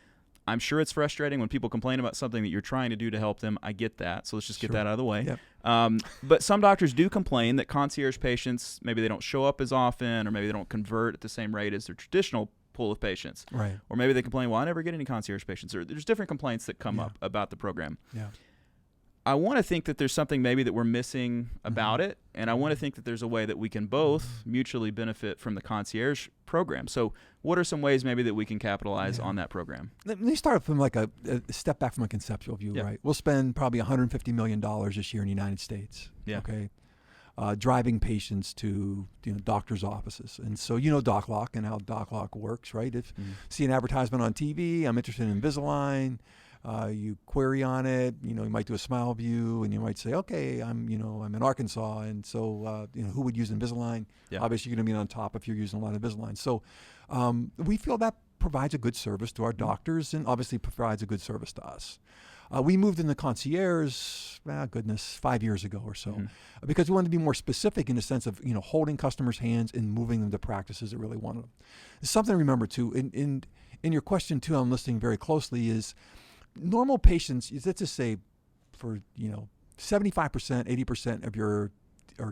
I'm sure it's frustrating when people complain about something that you're trying to do to help them. I get that, so let's just get that out of the way. Yep. But some doctors do complain that concierge patients, maybe they don't show up as often, or maybe they don't convert at the same rate as their traditional pool of patients. Right. Or maybe they complain, well, I never get any concierge patients. Or there's different complaints that come up about the program. Yeah. I want to think that there's something maybe that we're missing about it, and I want to think that there's a way that we can both mutually benefit from the concierge program. So what are some ways maybe that we can capitalize on that program? Let me start from like a step back from a conceptual view, right? We'll spend probably $150 million this year in the United States. Yeah. Okay. Driving patients to doctors' offices. And so DocLock and how DocLock works, right? If see an advertisement on TV, I'm interested in Invisalign, You query on it. You might do a smile view, and you might say, okay, I'm in Arkansas, and so who would use Invisalign? Yeah. Obviously, you're going to be on top if you're using a lot of Invisalign. So we feel that provides a good service to our doctors, and obviously provides a good service to us. We moved into concierge, 5 years ago or so, because we wanted to be more specific in the sense of holding customers' hands and moving them to practices that really wanted them. There's something to remember too. In your question too, I'm listening very closely. Is normal patients? Let's just say, for 75%, 80% of your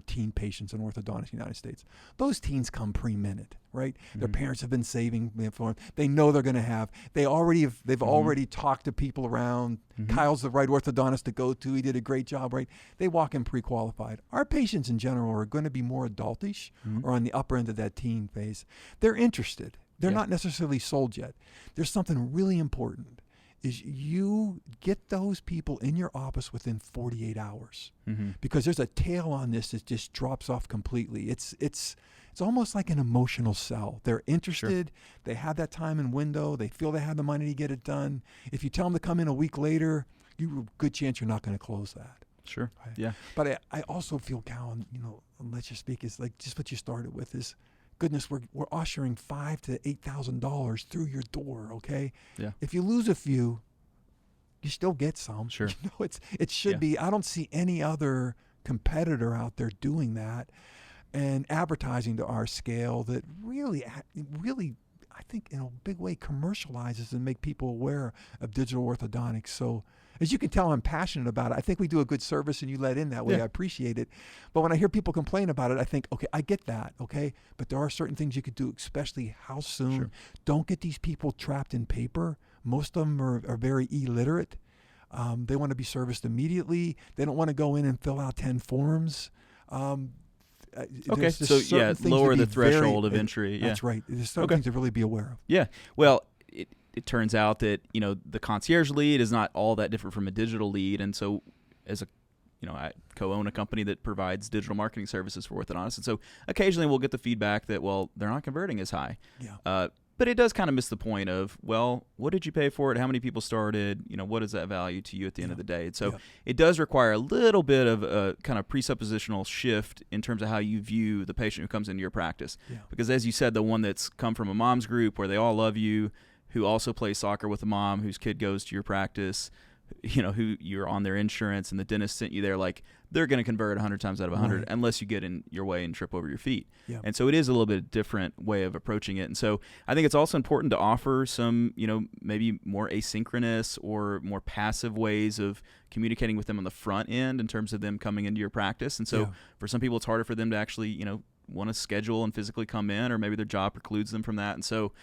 teen patients in orthodontics in the United States, those teens come pre-minted, right? Their parents have been saving for them. They know they're going to have. They've already talked to people around. Kyle's the right orthodontist to go to. He did a great job, right? They walk in pre-qualified. Our patients in general are going to be more adultish or on the upper end of that teen phase. They're interested. They're not necessarily sold yet. There's something really important. Is you get those people in your office within 48 hours, because there's a tail on this that just drops off completely. It's almost like an emotional sell. They're interested. Sure. They have that time and window. They feel they have the money to get it done. If you tell them to come in a week later, you have a good chance you're not going to close that. Sure. Right? Yeah. But I also feel, Cal, let's just speak, is like just what you started with is, goodness, we're ushering $5,000 to $8,000 through your door. Okay. Yeah. If you lose a few, you still get some. Sure. It should be. I don't see any other competitor out there doing that and advertising to our scale that really, I think in a big way commercializes and make people aware of digital orthodontics. So as you can tell, I'm passionate about it. I think we do a good service and you let in that way. I appreciate it. But when I hear people complain about it, I think, okay, I get that. Okay. But there are certain things you could do, especially how soon. Sure. Don't get these people trapped in paper. Most of them are very illiterate. They want to be serviced immediately. They don't want to go in and fill out 10 forms. Okay, so lower the threshold of entry. That's right. There's certain things to really be aware of. Yeah. Well, it turns out that the concierge lead is not all that different from a digital lead, and so as a I co-own a company that provides digital marketing services for orthodontists, and so occasionally we'll get the feedback that they're not converting as high. Yeah. But it does kind of miss the point of, what did you pay for it? How many people started? What is that value to you at the end of the day? And so it does require a little bit of a kind of presuppositional shift in terms of how you view the patient who comes into your practice. Yeah. Because as you said, the one that's come from a mom's group where they all love you, who also plays soccer with a mom whose kid goes to your practice, who you're on their insurance and the dentist sent you there, they're going to convert 100 times out of 100 unless you get in your way and trip over your feet. Yeah. And so it is a little bit different way of approaching it. And so I think it's also important to offer some, maybe more asynchronous or more passive ways of communicating with them on the front end in terms of them coming into your practice. And so for some people, it's harder for them to actually, want to schedule and physically come in, or maybe their job precludes them from that. And so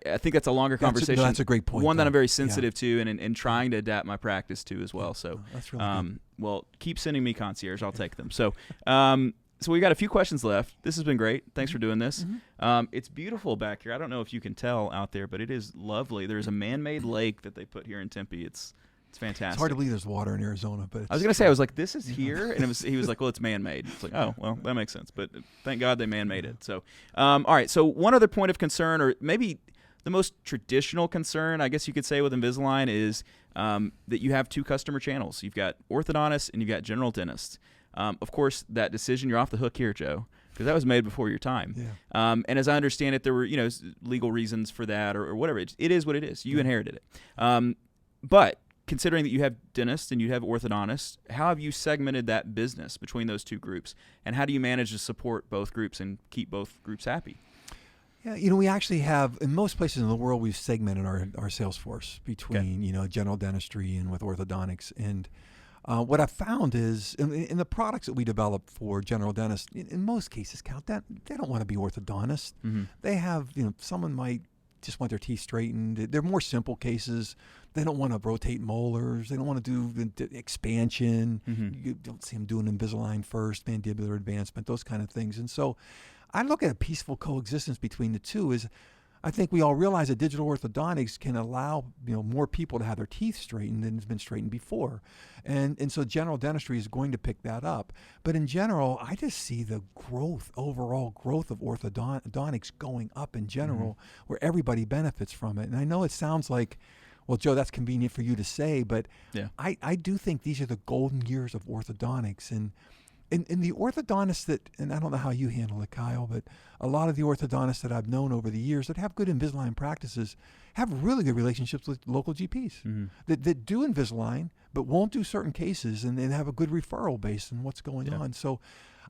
I think that's a longer conversation. That's a great point. One that I'm very sensitive to and trying to adapt my practice to as well. So that's really good. Well, keep sending me concierge. I'll take them. So so we got a few questions left. This has been great. Thanks for doing this. It's beautiful back here. I don't know if you can tell out there, but it is lovely. There's a man-made lake that they put here in Tempe. It's fantastic. It's hard to believe there's water in Arizona, but I was going to say, I was like, this is here? And he was like, well, it's man-made. It's like, oh, well, that makes sense. But thank God they man-made it. So, all right. So one other point of concern, or maybe the most traditional concern, I guess you could say, with Invisalign is that you have two customer channels. You've got orthodontists and you've got general dentists. Of course, that decision, you're off the hook here, Joe, because that was made before your time. Yeah. And as I understand it, there were legal reasons for that or whatever. It is what it is. You inherited it. But considering that you have dentists and you have orthodontists, how have you segmented that business between those two groups? And how do you manage to support both groups and keep both groups happy? Yeah, we actually have, in most places in the world, we've segmented our sales force between, general dentistry and with orthodontics. And what I've found is in the products that we develop for general dentists, in most cases, Cal, they don't want to be orthodontists. Mm-hmm. They have, someone might just want their teeth straightened. They're more simple cases. They don't want to rotate molars. They don't want to do the expansion. Mm-hmm. You don't see them doing Invisalign first, mandibular advancement, those kind of things. And so I look at a peaceful coexistence between the two. I think we all realize that digital orthodontics can allow more people to have their teeth straightened than has been straightened before, and so general dentistry is going to pick that up. But in general, I just see the overall growth of orthodontics going up in general, where everybody benefits from it. And I know it sounds like well, Joe, that's convenient for you to say, but Yeah. I do think these are the golden years of orthodontics. And the orthodontists that, and I don't know how you handle it, Kyle, but a lot of the orthodontists that I've known over the years that have good Invisalign practices have really good relationships with local GPs that do Invisalign, but won't do certain cases, and then have a good referral base on what's going on. So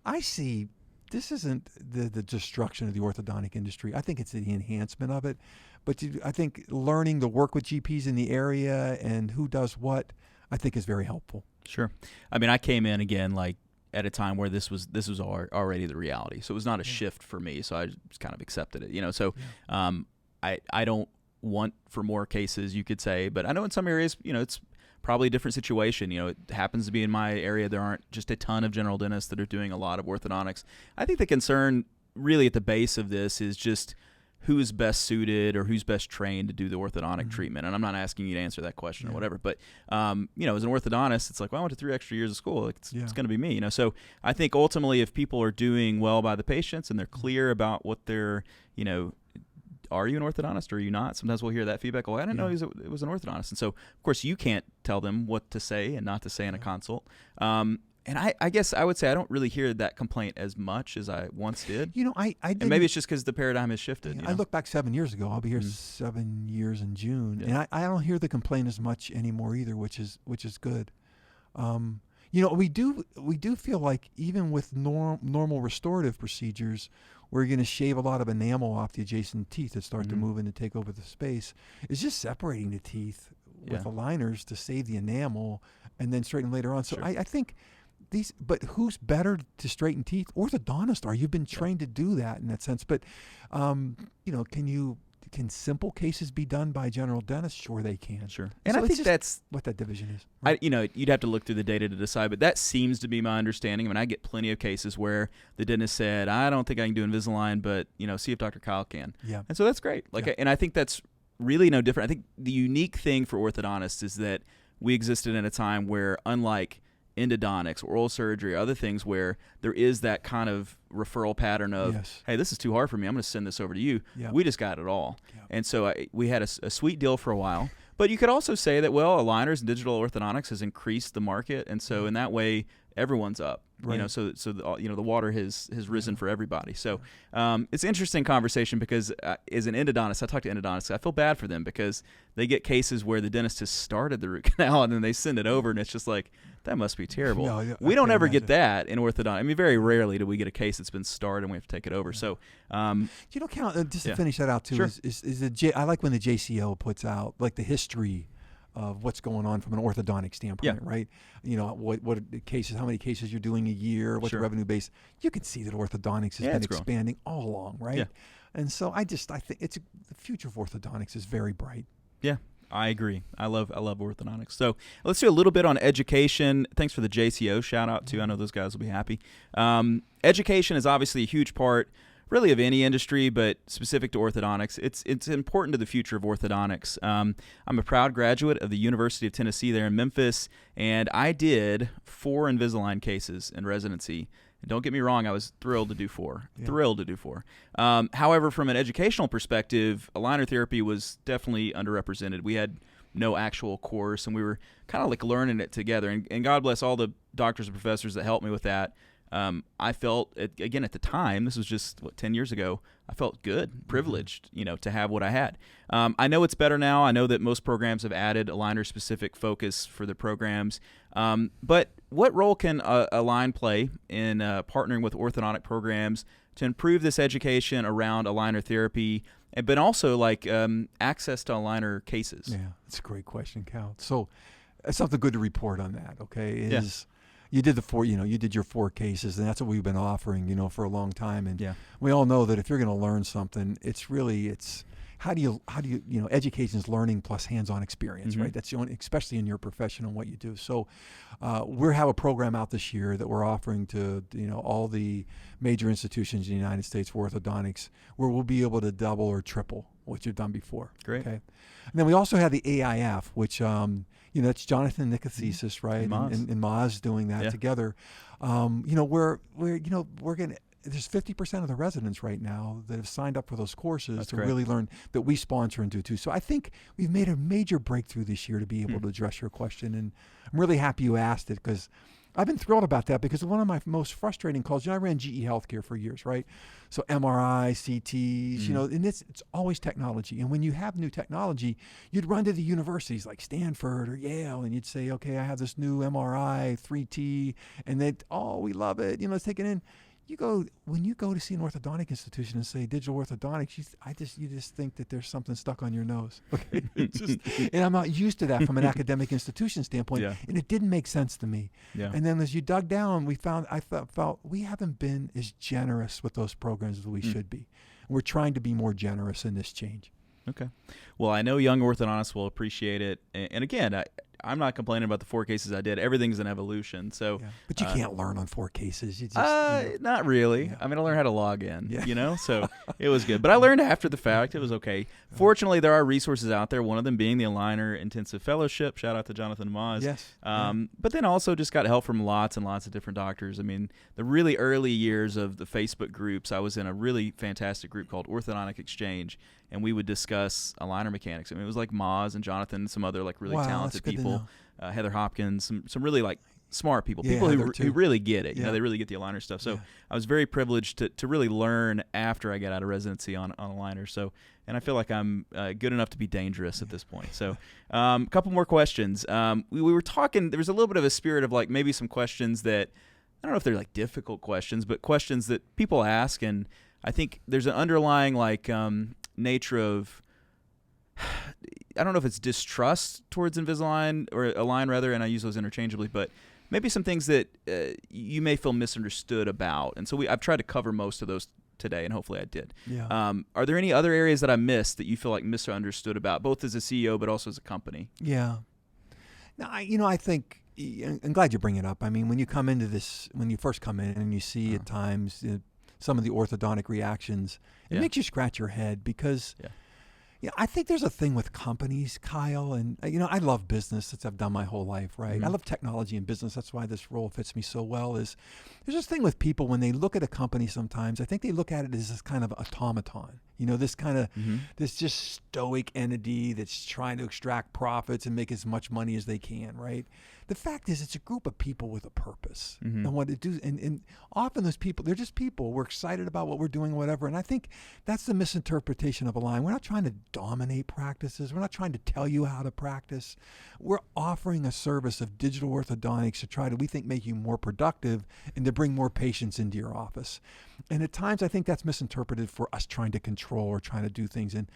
I see this isn't the destruction of the orthodontic industry. I think it's the enhancement of it. But I think learning to work with GPs in the area and who does what, I think is very helpful. Sure. I mean, I came in again like at a time where this was already the reality. So it was not a shift for me. So I just kind of accepted it, you know. So I don't want for more cases, you could say, but I know in some areas, you know, it's probably a different situation. You know, it happens to be in my area, there aren't just a ton of general dentists that are doing a lot of orthodontics. I think the concern really at the base of this is just who's best suited or who's best trained to do the orthodontic treatment. And I'm not asking you to answer that question or whatever, but, you know, as an orthodontist, it's like, well, I went to 3 extra years of school. Like, it's going to be me, you know? So I think ultimately if people are doing well by the patients and they're clear about what they're, you know, are you an orthodontist or are you not? Sometimes we'll hear that feedback. Well, I didn't know it was an orthodontist. And so, of course, you can't tell them what to say and not to say in a consult. And I guess I would say I don't really hear that complaint as much as I once did. You know, I didn't, and maybe it's just because the paradigm has shifted. Yeah, you know? I look back 7 years ago. I'll be here 7 years in June, and I don't hear the complaint as much anymore either, which is good. You know, we do feel like even with normal restorative procedures, we're going to shave a lot of enamel off the adjacent teeth that start to move in and take over the space. It's just separating the teeth with aligners to save the enamel and then straighten later on. So I think these, but who's better to straighten teeth? Orthodontists are. You've been trained to do that in that sense. But, you know, can simple cases be done by general dentists? Sure, they can. Sure. And so I think that's what that division is. Right? You know, you'd have to look through the data to decide, but that seems to be my understanding. I mean, I get plenty of cases where the dentist said, I don't think I can do Invisalign, but, you know, see if Dr. Kyle can. Yeah. And so that's great. Like, and I think that's really no different. I think the unique thing for orthodontists is that we existed in a time where, unlike endodontics, oral surgery, other things where there is that kind of referral pattern of, hey, this is too hard for me, I'm going to send this over to you. We just got it all. And so we had a sweet deal for a while. But you could also say that, well, aligners and digital orthodontics has increased the market. And so in that way, everyone's up. You know, so you know, the water has risen for everybody. So it's an interesting conversation because as an endodontist, I talk to endodontists, I feel bad for them because they get cases where the dentist has started the root canal and then they send it over and it's just like, that must be terrible. No, we don't ever get that in orthodontics. I mean, very rarely do we get a case that's been started and we have to take it over. So, you know, Cal, just to finish that out too, I like when the JCO puts out like the history of what's going on from an orthodontic standpoint, right? You know, what cases, how many cases you're doing a year, what's the revenue base. You can see that orthodontics has been expanding all along, right? Yeah. And so I think the future of orthodontics is very bright. Yeah. I agree. I love orthodontics. So let's do a little bit on education. Thanks for the JCO shout out too. I know those guys will be happy. Education is obviously a huge part really of any industry, but specific to orthodontics. It's important to the future of orthodontics. I'm a proud graduate of the University of Tennessee there in Memphis, and I did 4 Invisalign cases in residency. And don't get me wrong, I was thrilled to do 4. Thrilled to do 4. However, from an educational perspective, aligner therapy was definitely underrepresented. We had no actual course, and we were kind of like learning it together. And God bless all the doctors and professors that helped me with that. I felt, again, at the time, this was just, 10 years ago, I felt good, privileged, you know, to have what I had. I know it's better now. I know that most programs have added aligner-specific focus for their programs. But what role can Align play in partnering with orthodontic programs to improve this education around aligner therapy, but also like access to aligner cases? Yeah, that's a great question, Cal. So that's something good to report on that, okay, you did you did your 4 cases, and that's what we've been offering, you know, for a long time. And we all know that if you're going to learn something, it's how do you education is learning plus hands-on experience, right? That's the only, especially in your profession and what you do. So we have a program out this year that we're offering to, you know, all the major institutions in the United States for orthodontics, where we'll be able to double or triple what you've done before. Great. Okay. And then we also have the AIF, which you know, it's Jonathan Nicothesis, right? And Maz doing that together. You know, we're going to there's 50% of the residents right now that have signed up for those courses That's to correct. really learn, that we sponsor and do too. So I think we've made a major breakthrough this year to be able to address your question. And I'm really happy you asked it, because I've been thrilled about that, because one of my most frustrating calls, I ran GE Healthcare for years, right? So MRI, CTs, and it's always technology. And when you have new technology, you'd run to the universities like Stanford or Yale, and you'd say, okay, I have this new MRI, 3T, and they'd, oh, we love it, let's take it in. When you go to see an orthodontic institution and say digital orthodontics, you just think that there's something stuck on your nose. Okay, and I'm not used to that from an academic institution standpoint, and it didn't make sense to me. Yeah. And then as you dug down, I felt we haven't been as generous with those programs as we should be. We're trying to be more generous in this change. Okay. Well, I know young orthodontists will appreciate it. And again, I'm not complaining about the 4 cases I did. Everything's an evolution. So, but you can't learn on 4 cases. You just, not really. Yeah. I mean, I learned how to log in, so it was good. But I learned after the fact. It was okay. Fortunately, there are resources out there, one of them being the Aligner Intensive Fellowship. Shout out to Jonathan Moz. Yes. But then also just got help from lots and lots of different doctors. I mean, the really early years of the Facebook groups, I was in a really fantastic group called Orthodontic Exchange, and we would discuss aligner mechanics. I mean, it was like Moz and Jonathan and some other like really talented people, Heather Hopkins, some really like smart people, people who really get it. They really get the aligner stuff. So I was very privileged to really learn after I got out of residency on aligner. So, and I feel like I'm good enough to be dangerous at this point. So a couple more questions. We were talking, there was a little bit of a spirit of like maybe some questions that, I don't know if they're like difficult questions, but questions that people ask. And I think there's an underlying like nature of, I don't know if it's distrust towards Invisalign or Align rather, and I use those interchangeably, but maybe some things that you may feel misunderstood about. And so I've tried to cover most of those today, and hopefully I did. Yeah. Are there any other areas that I missed that you feel like misunderstood about, both as a CEO but also as a company? Yeah. Now, I think, I'm glad you bring it up. I mean, when you come into this, when you first come in and you see at times some of the orthodontic reactions, it makes you scratch your head, because I think there's a thing with companies, Kyle, and I love business, since I've done my whole life, right? I love technology and business. That's why this role fits me so well. Is there's this thing with people when they look at a company sometimes, I think they look at it as this kind of automaton, this kind of this just stoic entity that's trying to extract profits and make as much money as they can, right? The fact is, it's a group of people with a purpose and what to do. And often those people, they're just people. We're excited about what we're doing, whatever. And I think that's the misinterpretation of Align. We're not trying to dominate practices. We're not trying to tell you how to practice. We're offering a service of digital orthodontics to try to, we think, make you more productive and to bring more patients into your office. And at times, I think that's misinterpreted for us trying to control or trying to do things. And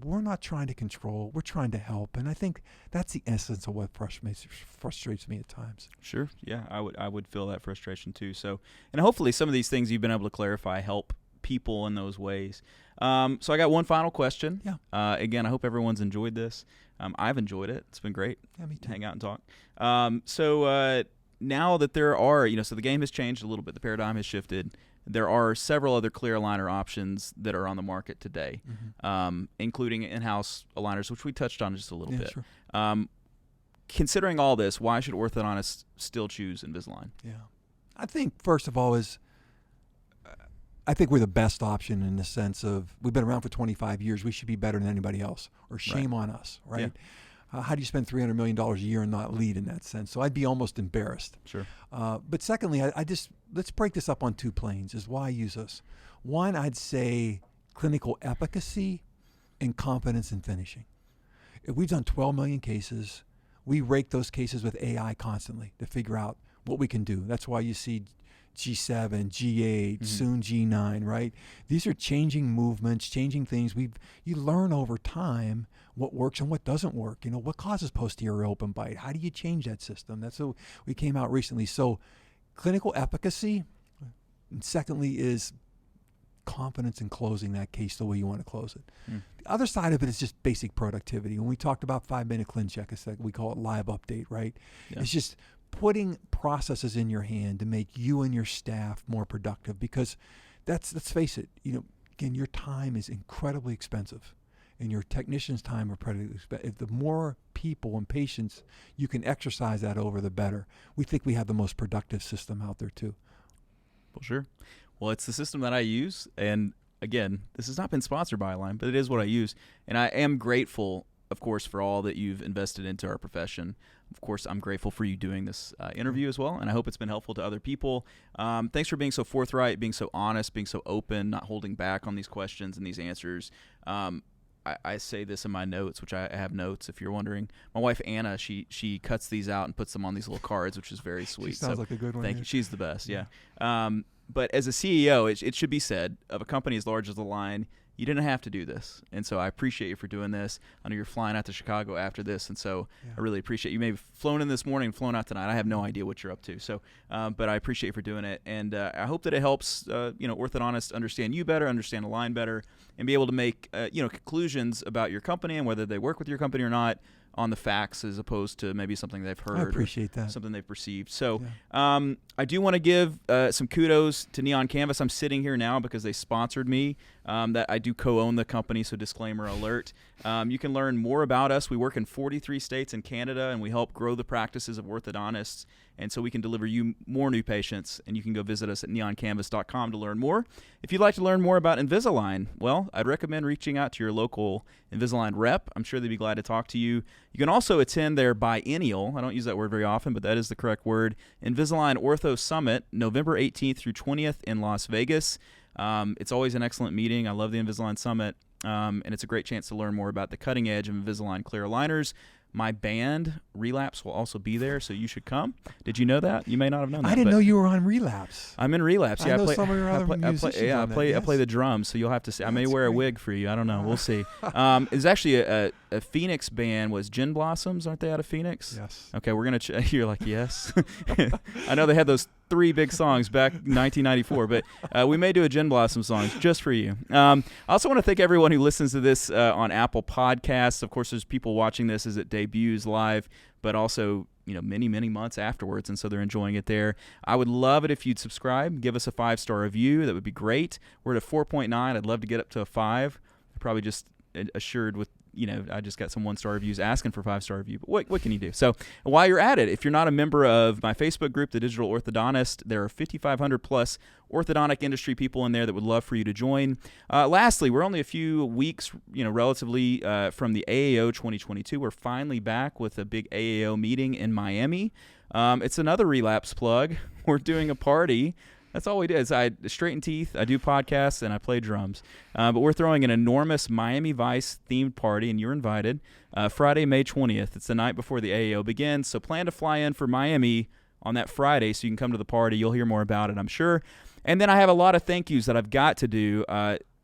we're not trying to control, we're trying to help. And I think that's the essence of what frustrates me at times. Sure. Yeah, I would feel that frustration too. So, and hopefully some of these things you've been able to clarify help people in those ways. So I got one final question. Yeah. Again, I hope everyone's enjoyed this. I've enjoyed it. It's been great. Yeah, me too. Hang out and talk. So now that there are, so the game has changed a little bit. The paradigm has shifted. There are several other clear aligner options that are on the market today, including in-house aligners, which we touched on just a little bit. Sure. Considering all this, why should orthodontists still choose Invisalign? Yeah. I think, first of all, I think we're the best option in the sense of we've been around for 25 years. We should be better than anybody else, or shame on us, right? Yeah. How do you spend $300 million a year and not lead in that sense? So I'd be almost embarrassed. Sure. But secondly, let's break this up on 2 planes, is why I use us. One, I'd say clinical efficacy and confidence in finishing. If we've done 12 million cases, we rake those cases with AI constantly to figure out what we can do. That's why you see G7, G8, soon G9, right? These are changing movements, changing things. You learn over time what works and what doesn't work. What causes posterior open bite? How do you change that system? That's what we came out recently. So clinical efficacy, and secondly is confidence in closing that case the way you want to close it. The other side of it is just basic productivity. When we talked about 5-minute ClinCheck, it's like we call it live update, right? Yeah. It's just putting processes in your hand to make you and your staff more productive, because let's face it, again, your time is incredibly expensive and your technicians' time are pretty expensive. The more people and patients you can exercise that over, the better. We think we have the most productive system out there too. Well, sure. Well, it's the system that I use, and again, this has not been sponsored by Align, but it is what I use, and I am grateful, of course, for all that you've invested into our profession. Of course, I'm grateful for you doing this interview as well, and I hope it's been helpful to other people. Thanks for being so forthright, being so honest, being so open, not holding back on these questions and these answers. I say this in my notes, which I have notes, if you're wondering. My wife, Anna, she cuts these out and puts them on these little cards, which is very sweet. She sounds like a good one. Thank you. She's the best, yeah. But as a CEO, it should be said, of a company as large as Align, you didn't have to do this. And so I appreciate you for doing this. I know you're flying out to Chicago after this, and so I really appreciate you. Maybe flown in this morning, flown out tonight. I have no idea what you're up to. So, but I appreciate you for doing it. And I hope that it helps, orthodontists understand you better, understand Align better, and be able to make, conclusions about your company and whether they work with your company or not on the facts as opposed to maybe something they've heard. I appreciate that. Something they've perceived. So I do want to give some kudos to Neon Canvas. I'm sitting here now because they sponsored me. That I do co-own the company, so disclaimer alert. You can learn more about us. We work in 43 states in Canada, and we help grow the practices of orthodontists. And so we can deliver you more new patients, and you can go visit us at neoncanvas.com to learn more. If you'd like to learn more about Invisalign, well, I'd recommend reaching out to your local Invisalign rep. I'm sure they'd be glad to talk to you. You can also attend their biennial, I don't use that word very often, but that is the correct word, Invisalign Ortho Summit, November 18th through 20th in Las Vegas. It's always an excellent meeting. I love the Invisalign Summit, and it's a great chance to learn more about the cutting edge of Invisalign clear aligners. My band, Relapse, will also be there, so you should come. Did you know that? You may not have known that. I didn't know you were on Relapse. I'm in Relapse. Yeah, I know some of your other musicians on that, I play the drums, so you'll have to see. I may wear a wig for you. I don't know. We'll see. It's actually a Phoenix band. Was Gin Blossoms? Aren't they out of Phoenix? Yes. Okay, we're going to you're like, yes. I know they had those 3 big songs back in 1994, but we may do a Gin Blossom song just for you. I also want to thank everyone who listens to this on Apple Podcasts. Of course, there's people watching this as it debuts live, but also many, many months afterwards, and so they're enjoying it there. I would love it if you'd subscribe, give us a 5-star review. That would be great. We're at a 4.9. I'd love to get up to a 5. I probably just assured with I just got some 1-star reviews asking for 5-star review, but what can you do? So while you're at it, if you're not a member of my Facebook group, The Digital Orthodontist, there are 5,500 plus orthodontic industry people in there that would love for you to join. Lastly, we're only a few weeks, relatively from the AAO 2022. We're finally back with a big AAO meeting in Miami. It's another Relapse plug. We're doing a party. That's all we do. Is I straighten teeth, I do podcasts, and I play drums. But we're throwing an enormous Miami Vice themed party, and you're invited. Friday, May 20th. It's the night before the AAO begins, so plan to fly in for Miami on that Friday so you can come to the party. You'll hear more about it, I'm sure. And then I have a lot of thank yous that I've got to do.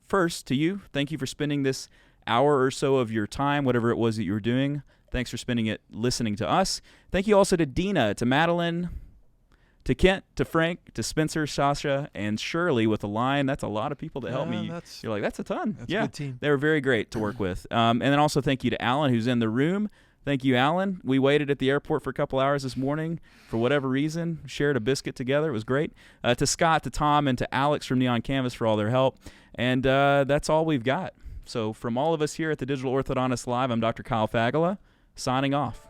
First, to you, thank you for spending this hour or so of your time, whatever it was that you were doing. Thanks for spending it listening to us. Thank you also to Dina, to Madeline, to Kent, to Frank, to Spencer, Sasha, and Shirley with Align. That's a lot of people that help me. You're like, that's a ton. That's a good team. They were very great to work with. And then also thank you to Alan, who's in the room. Thank you, Alan. We waited at the airport for a couple hours this morning for whatever reason, shared a biscuit together. It was great. To Scott, to Tom, and to Alex from Neon Canvas for all their help. And that's all we've got. So from all of us here at the Digital Orthodontist Live, I'm Dr. Kyle Fagala, signing off.